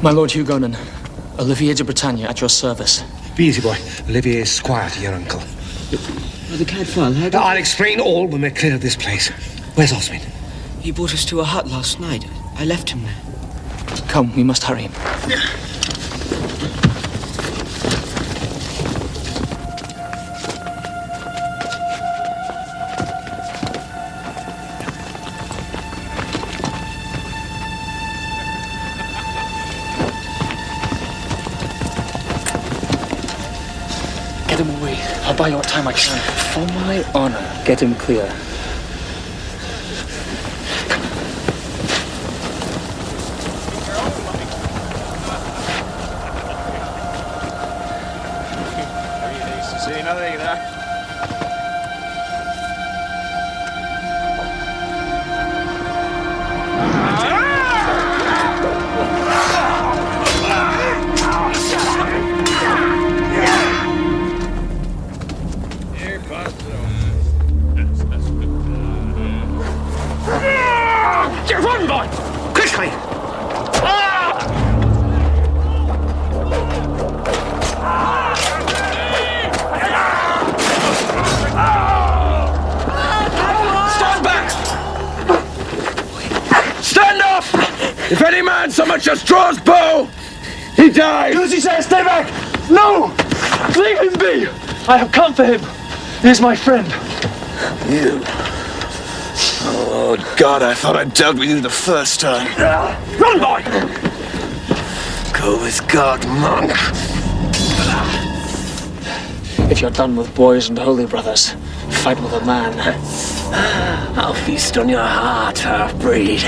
S11: My Lord Hugonin, Olivier de Bretagne at your service.
S3: Be easy, boy. Olivier is squire to your uncle.
S14: Brother Cadfael, how did...
S7: I'll explain all when we're clear of this place. Where's Oswin?
S14: He brought us to a hut last night. I left him there.
S11: Come, we must hurry him. Get him away. I'll buy you what time I can. For my honor, get him clear.
S9: See nothing there.
S2: Run, boy! Quickly!
S9: Stand back! Stand off! If any man so much as draws bow, he dies!
S2: Do as he says, stay back! No! Leave him be! I have come for him. He is my friend.
S13: You. Oh, God, I thought I'd dealt with you the first time.
S2: Run, boy!
S13: Go with God, monk.
S11: If you're done with boys and holy brothers, fight with a man.
S13: I'll feast on your heart, half-breed.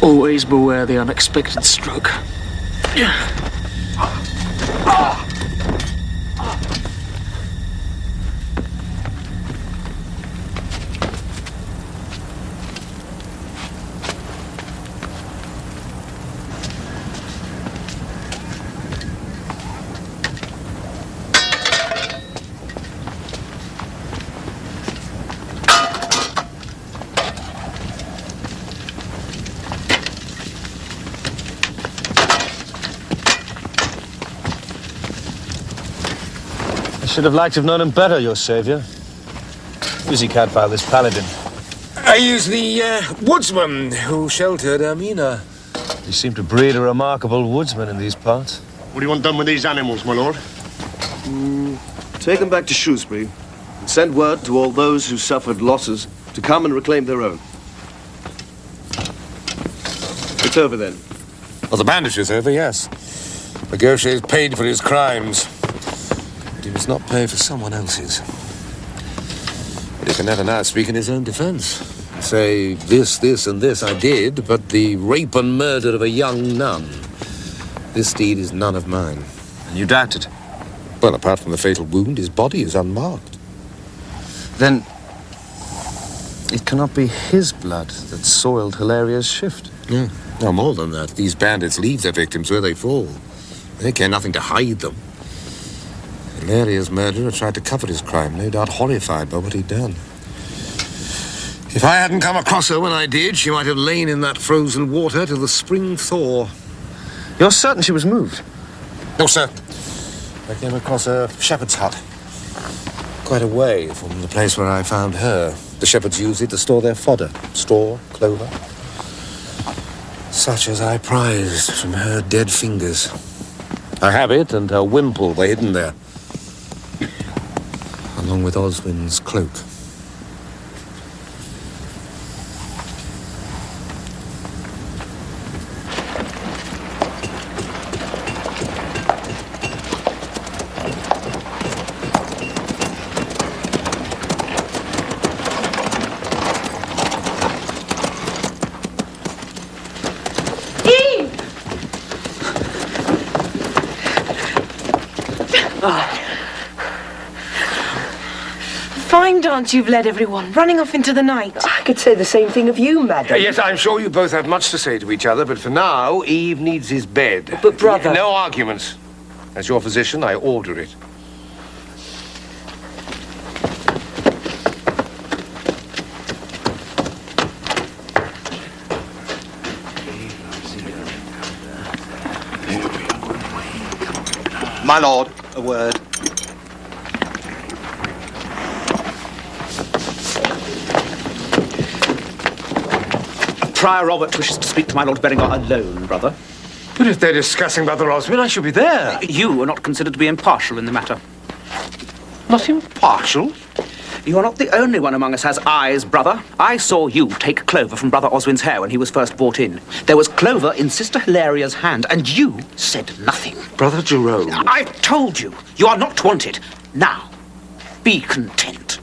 S11: Always beware the unexpected stroke.
S20: I should have liked to have known him better, your savior. Who's he, Cadfael, this paladin?
S7: He's the woodsman who sheltered Amina.
S20: You seem to breed a remarkable woodsman in these parts.
S21: What do you want done with these animals, my lord?
S22: Take them back to Shrewsbury and send word to all those who suffered losses to come and reclaim their own. It's over then.
S7: Well, the bandage is over, yes. The gaucher is paid for his crimes. But he must not pay for someone else's. But he can never now speak in his own defense. Say, this, and this I did, but the rape and murder of a young nun, this deed is none of mine.
S20: And you doubt it?
S7: Well, apart from the fatal wound, his body is unmarked.
S20: Then it cannot be his blood that soiled Hilaria's shift.
S7: No, no more than that. These bandits leave their victims where they fall. They care nothing to hide them. Hilaria's murderer tried to cover his crime, no doubt horrified by what he'd done. If I hadn't come across her when I did, she might have lain in that frozen water till the spring thaw.
S20: You're certain she was moved?
S7: No, sir. I came across a shepherd's hut. Quite a way from the place where I found her. The shepherds use it to store their fodder. Straw, clover. Such as I prized from her dead fingers. Her habit and her wimple were hidden there. Along with Oswin's cloak.
S12: Fine dance you've led everyone, running off into the night.
S14: I could say the same thing of you, madam.
S7: Yes, I'm sure you both have much to say to each other, but for now, Eve needs his bed.
S14: But, brother...
S7: No arguments. As your physician, I order it.
S22: My lord, a word.
S13: Prior Robert wishes to speak to my Lord Berengar alone, brother.
S7: But if they're discussing Brother Oswin, I should be there.
S13: You are not considered to be impartial in the matter.
S7: Not impartial?
S13: You are not the only one among us has eyes, brother. I saw you take clover from Brother Oswin's hair when he was first brought in. There was clover in Sister Hilaria's hand, and you said nothing.
S7: Brother Jerome...
S13: I've told you, you are not wanted. Now, be content.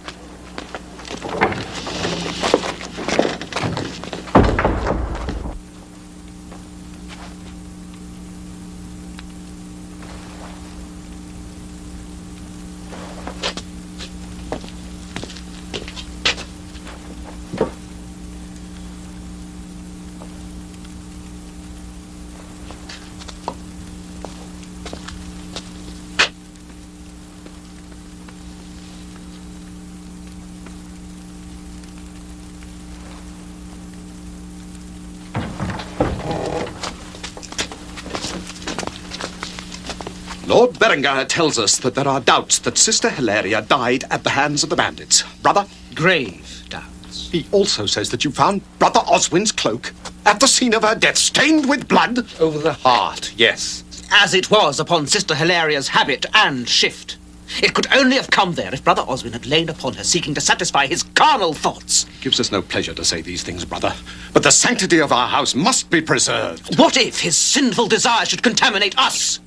S8: Lord Berengar tells us that there are doubts that Sister Hilaria died at the hands of the bandits. Brother?
S13: Grave doubts.
S8: He also says that you found Brother Oswin's cloak at the scene of her death, stained with blood.
S7: Over the heart, yes.
S13: As it was upon Sister Hilaria's habit and shift. It could only have come there if Brother Oswin had lain upon her, seeking to satisfy his carnal thoughts.
S8: It gives us no pleasure to say these things, brother, but the sanctity of our house must be preserved.
S13: What if his sinful desire should contaminate us?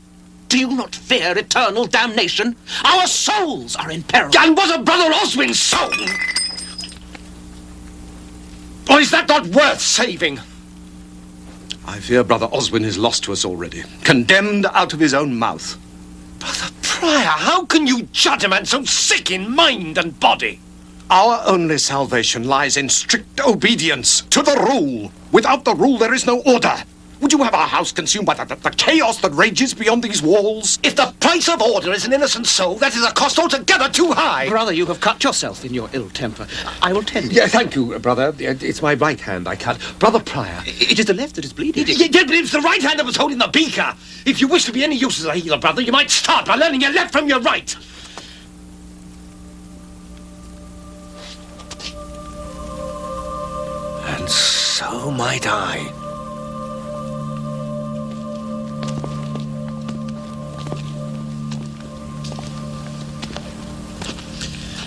S13: Do you not fear eternal damnation? Our souls are in peril.
S8: And was a Brother Oswin's soul? Or is that not worth saving? I fear Brother Oswin is lost to us already, condemned out of his own mouth.
S2: Brother Prior, how can you judge a man so sick in mind and body?
S8: Our only salvation lies in strict obedience to the rule. Without the rule, there is no order. Would you have our house consumed by the chaos that rages beyond these walls?
S2: If the price of order is an innocent soul, that is a cost altogether too high.
S13: Brother, you have cut yourself in your ill temper. I will tend you.
S7: Yeah, thank you, brother. It's my right hand I cut. Brother Prior.
S13: It is the left that is bleeding.
S2: Yeah, but it's the right hand that was holding the beaker. If you wish to be any use as a healer, brother, you might start by learning your left from your right.
S10: And so might I.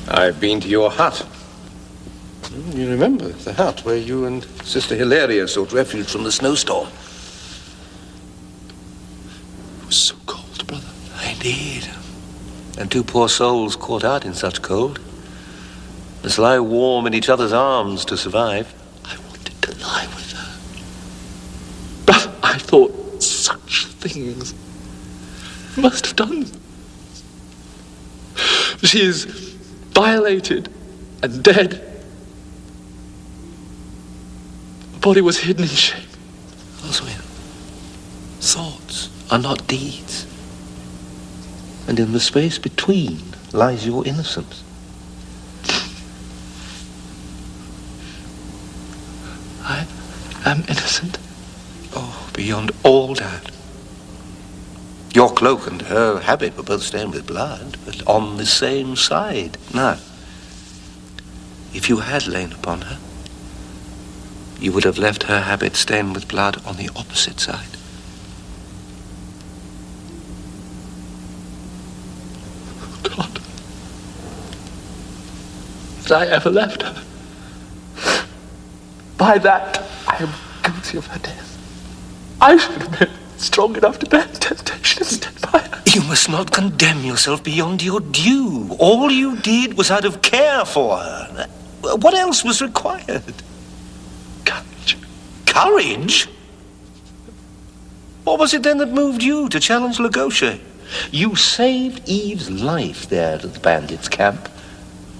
S7: I've been to your hut. You remember the hut where you and Sister Hilaria sought refuge from the snowstorm.
S10: It was so cold, brother. Indeed. And two poor souls caught out in such cold must lie warm in each other's arms to survive.
S2: I wanted to lie with her. But I thought such things must have done. She is violated and dead. Her body was hidden in shame.
S10: Oswin, thoughts are not deeds. And in the space between lies your innocence.
S2: I am innocent.
S10: Oh, beyond all doubt. Your cloak and her habit were both stained with blood, but on the same side. Now, if you had lain upon her, you would have left her habit stained with blood on the opposite side.
S2: God. If I ever left her, by that, I am guilty of her death. I should have been strong enough to bear temptation and stand by her.
S10: You must not condemn yourself beyond your due. All you did was out of care for her. What else was required?
S2: Courage.
S10: Courage? What was it then that moved you to challenge Lagoshe? You saved Eve's life there at the bandits' camp.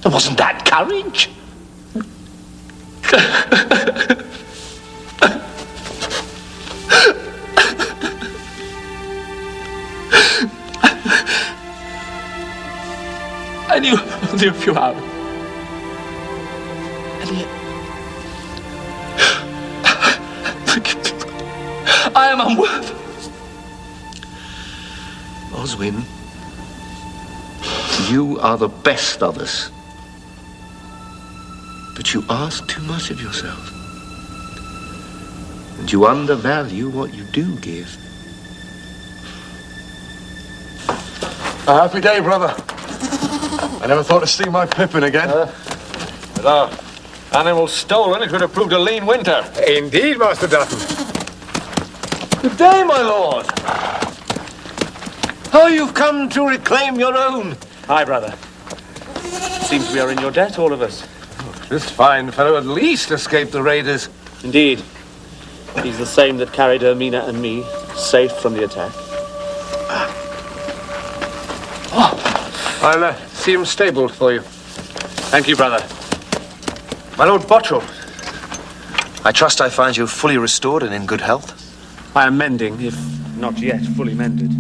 S10: Wasn't that courage?
S2: I knew only a few hours. And yet, I am unworthy.
S10: Oswin, you are the best of us. But you ask too much of yourself. And you undervalue what you do give.
S9: A happy day, brother. I never thought to see my Pippin again.
S3: With our animals stolen, it would have proved a lean winter. Indeed, Master Dutton.
S10: Good day, my lord. Oh, you've come to reclaim your own.
S1: Aye, brother. Seems we are in your debt, all of us.
S3: This fine fellow at least escaped the raiders.
S1: Indeed. He's the same that carried Ermina and me safe from the attack.
S3: I'll see him stabled for you.
S1: Thank you, brother.
S20: My Lord Bottrell, I trust I find you fully restored and in good health.
S1: I am mending, if not yet fully mended.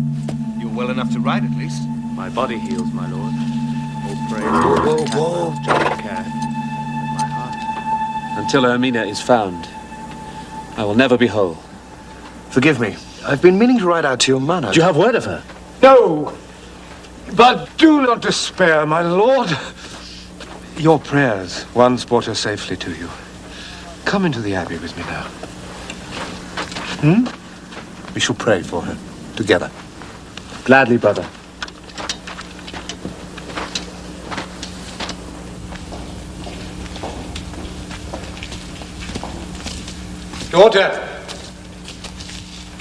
S20: You're well enough to ride, at least.
S1: My body heals, my lord. All praise to Cadfael's gentle care. My heart. Until Ermina is found, I will never be whole.
S20: Forgive me. I've been meaning to ride out to your manor.
S1: Do you have word of her?
S3: No! But do not despair, my lord. Your prayers once brought her safely to you. Come into the abbey with me now. We shall pray for her, together.
S1: Gladly, brother.
S3: Daughter,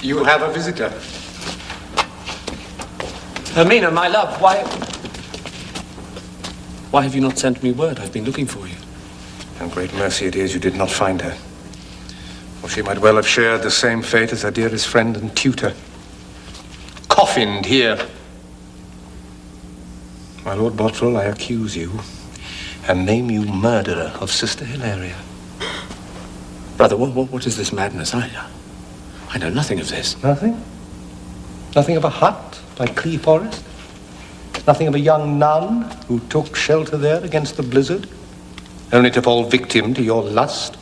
S3: you have a visitor.
S1: Ermina, my love, why have you not sent me word? I've been looking for you.
S3: And great mercy it is you did not find her. For she might well have shared the same fate as her dearest friend and tutor. Coffined here. My Lord Bottrell, I accuse you and name you murderer of Sister Hilaria.
S1: Brother, what is this madness? I know nothing of this.
S3: Nothing? Nothing of a hut by Clee Forest? Nothing of a young nun who took shelter there against the blizzard, only to fall victim to your lust?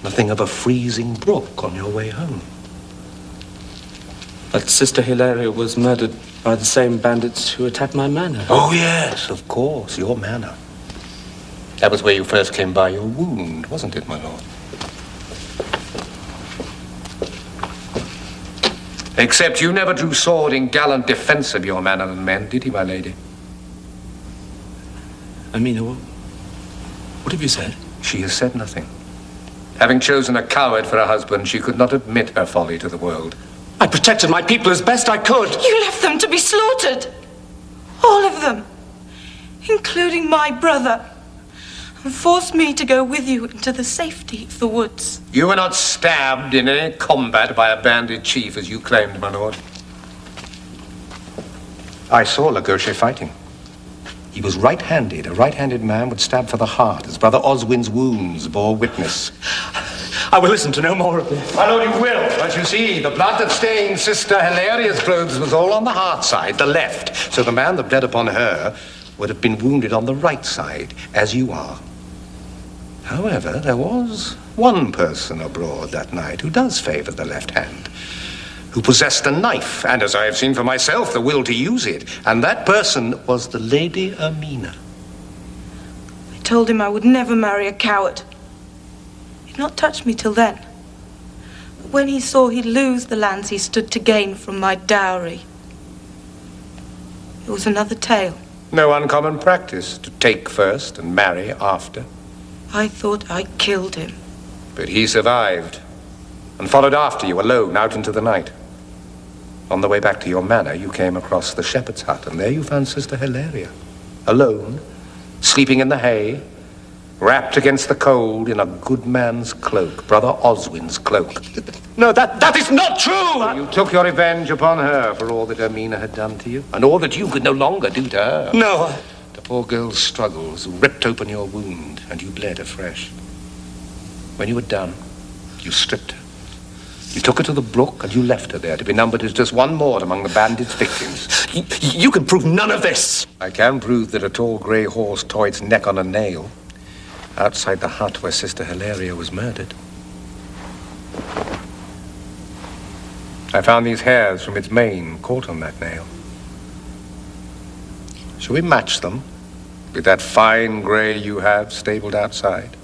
S3: Nothing of a freezing brook on your way home?
S1: But Sister Hilaria was murdered by the same bandits who attacked my manor.
S3: Oh, yes, of course, your manor. That was where you first came by your wound, wasn't it, my lord? Except you never drew sword in gallant defense of your manor and men, did he, my lady?
S1: Ermina, what have you said?
S3: She has said nothing. Having chosen a coward for a husband, she could not admit her folly to the world.
S1: I protected my people as best I could.
S12: You left them to be slaughtered. All of them. Including my brother. And forced me to go with you into the safety of the woods.
S3: You were not stabbed in any combat by a bandit chief, as you claimed, my lord. I saw Lagoshe fighting. He was right-handed. A right-handed man would stab for the heart, as Brother Oswin's wounds bore witness.
S1: I will listen to no more of this.
S3: My lord, you will. But you see, the blood that stained Sister Hilaria's clothes was all on the heart side, the left. So the man that bled upon her would have been wounded on the right side, as you are. However, there was one person abroad that night who does favor the left hand, who possessed a knife, and as I have seen for myself, the will to use it. And that person was the Lady Ermina.
S12: I told him I would never marry a coward. He'd not touched me till then. But when he saw he'd lose the lands he stood to gain from my dowry, it was another tale.
S3: No uncommon practice to take first and marry after.
S12: I thought I killed him.
S3: But he survived and followed after you alone out into the night. On the way back to your manor, you came across the shepherd's hut, and there you found Sister Hilaria, alone, sleeping in the hay,
S7: wrapped against the cold in a good man's cloak, Brother Oswin's cloak.
S2: No, that is not true!
S7: You took your revenge upon her for all that Ermina had done to you, and all that you could no longer do to her.
S2: No.
S7: The poor girl's struggles ripped open your wound, and you bled afresh. When you were done, you stripped her. You took her to the brook, and you left her there to be numbered as just one more among the bandits' victims.
S2: You can prove none of this.
S7: I can prove that a tall grey horse tore its neck on a nail outside the hut where Sister Hilaria was murdered. I found these hairs from its mane caught on that nail. Shall we match them with that fine grey you have stabled outside?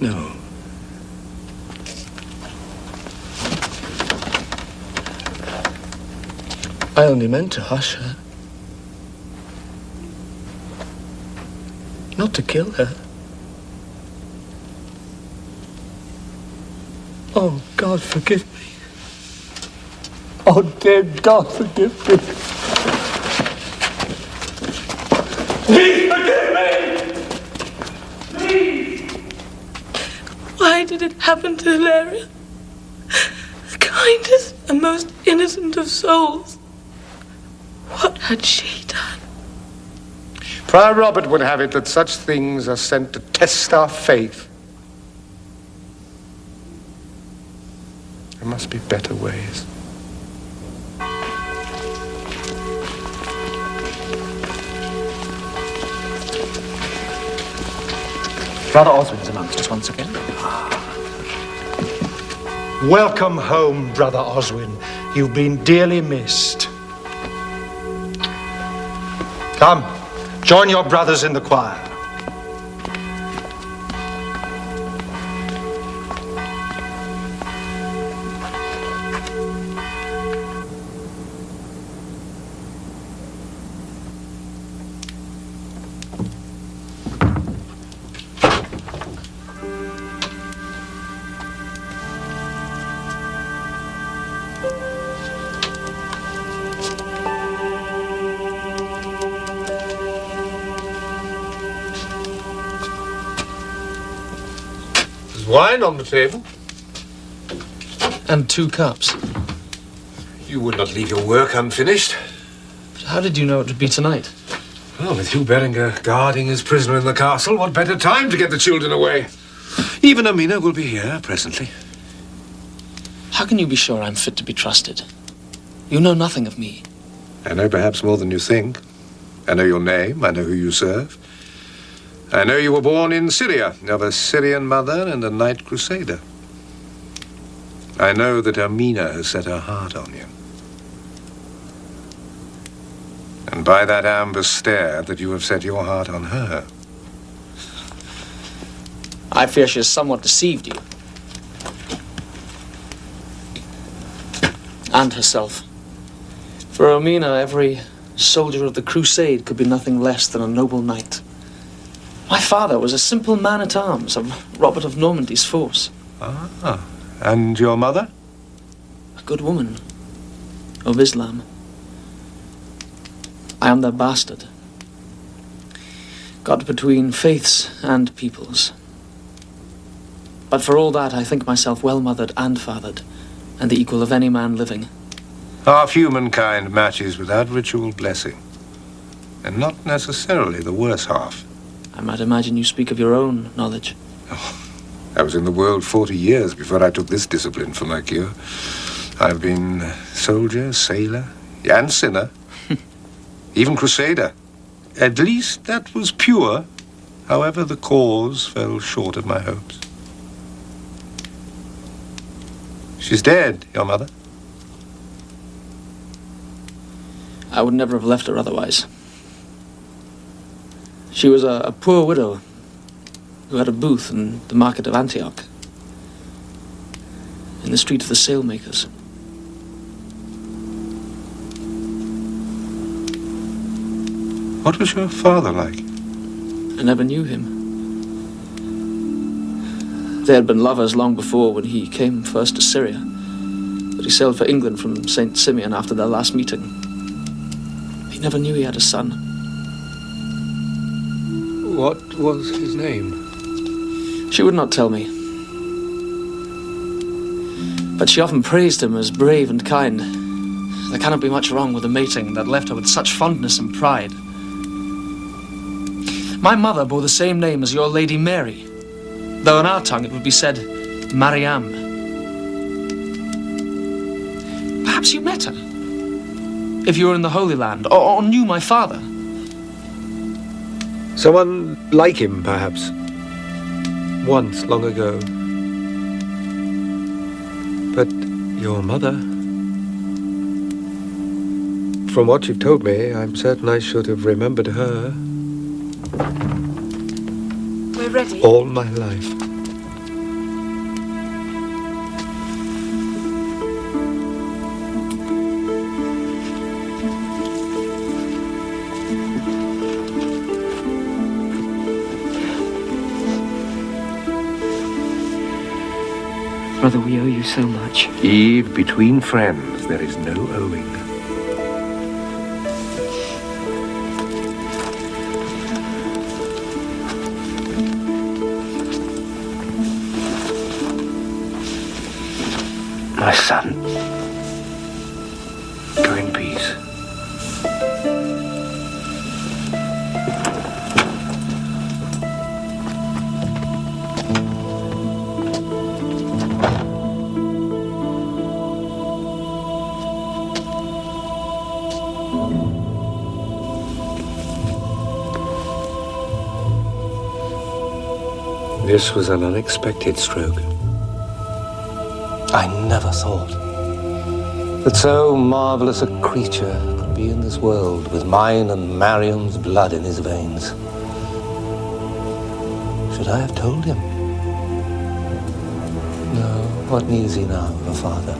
S2: No. I only meant to hush her. Not to kill her. Oh, God, forgive me. Oh, dear God, forgive me. Please forgive me! Please!
S12: Why did it happen to Hilaria? The kindest and most innocent of souls. What had she done?
S7: Friar Robert would have it that such things are sent to test our faith. There must be better ways.
S13: Brother Oswin's amongst us once again.
S5: Welcome home, Brother Oswin. You've been dearly missed. Come, join your brothers in the choir.
S7: Wine on the table.
S11: And 2 cups.
S7: You would not leave your work unfinished.
S11: But how did you know it would be tonight?
S7: Well, with Hugh Berenger guarding his prisoner in the castle, what better time to get the children away? Even Ermina will be here presently.
S11: How can you be sure I'm fit to be trusted? You know nothing of me.
S7: I know perhaps more than you think. I know your name. I know who you serve. I know you were born in Syria, of a Syrian mother and a knight crusader. I know that Ermina has set her heart on you. And by that amber stare that you have set your heart on her.
S11: I fear she has somewhat deceived you. And herself. For Ermina, every soldier of the crusade could be nothing less than a noble knight. My father was a simple man-at-arms of Robert of Normandy's force.
S7: Ah, and your mother?
S11: A good woman of Islam. I am their bastard. Got between faiths and peoples. But for all that, I think myself well-mothered and fathered, and the equal of any man living.
S7: Half humankind matches without ritual blessing, and not necessarily the worse half.
S11: I might imagine you speak of your own knowledge.
S7: Oh, I was in the world 40 years before I took this discipline for my cure. I've been soldier, sailor, and sinner. Even crusader. At least that was pure. However, the cause fell short of my hopes. She's dead, your mother.
S11: I would never have left her otherwise. She was a poor widow who had a booth in the market of Antioch, in the street of the sailmakers.
S7: What was your father like?
S11: I never knew him. They had been lovers long before when he came first to Syria, but he sailed for England from St. Simeon after their last meeting. He never knew he had a son.
S7: What was his name?
S11: She would not tell me. But she often praised him as brave and kind. There cannot be much wrong with a mating that left her with such fondness and pride. My mother bore the same name as your Lady Mary, though in our tongue it would be said Mariam. Perhaps you met her, if you were in the Holy Land, or knew my father.
S7: Someone like him, perhaps. Once, long ago. But your mother... From what you've told me, I'm certain I should have remembered her.
S12: We're ready.
S7: All my life.
S14: Brother, we owe you so much.
S10: Eve, between friends, there is no owing. My son, go in peace.
S7: This was an unexpected stroke. I never thought that so marvelous a creature could be in this world with mine and Mariam's blood in his veins. Should I have told him? No, what needs he now of a father?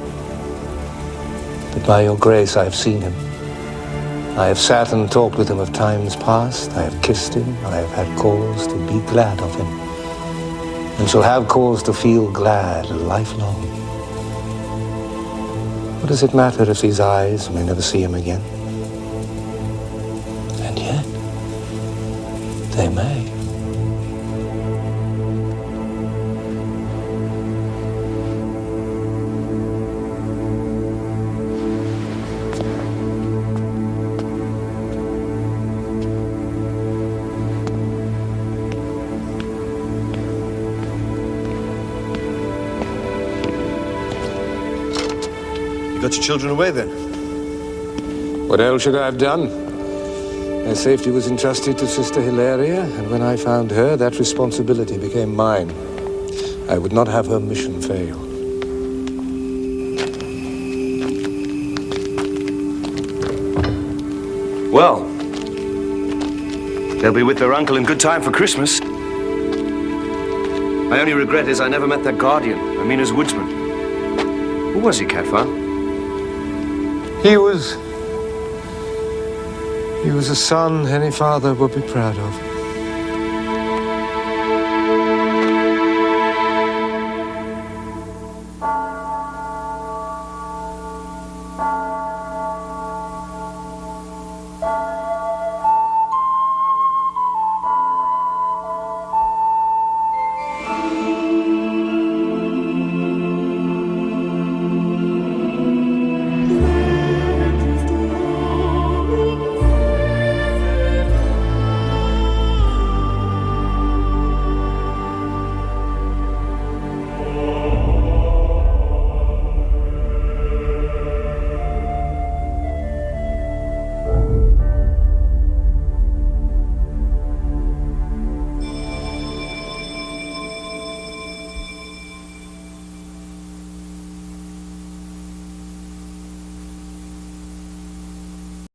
S7: But by your grace I have seen him. I have sat and talked with him of times past. I have kissed him. I have had cause to be glad of him, and shall have cause to feel glad lifelong. What does it matter if these eyes may never see him again? And yet, they may.
S22: Got your children away then?
S7: What else should I have done? Their safety was entrusted to Sister Hilaria, and when I found her, that responsibility became mine. I would not have her mission fail.
S22: Well, they'll be with their uncle in good time for Christmas. My only regret is I never met that guardian, Amina's woodsman. Who was he, Cadfael?
S7: He was a son any father would be proud of.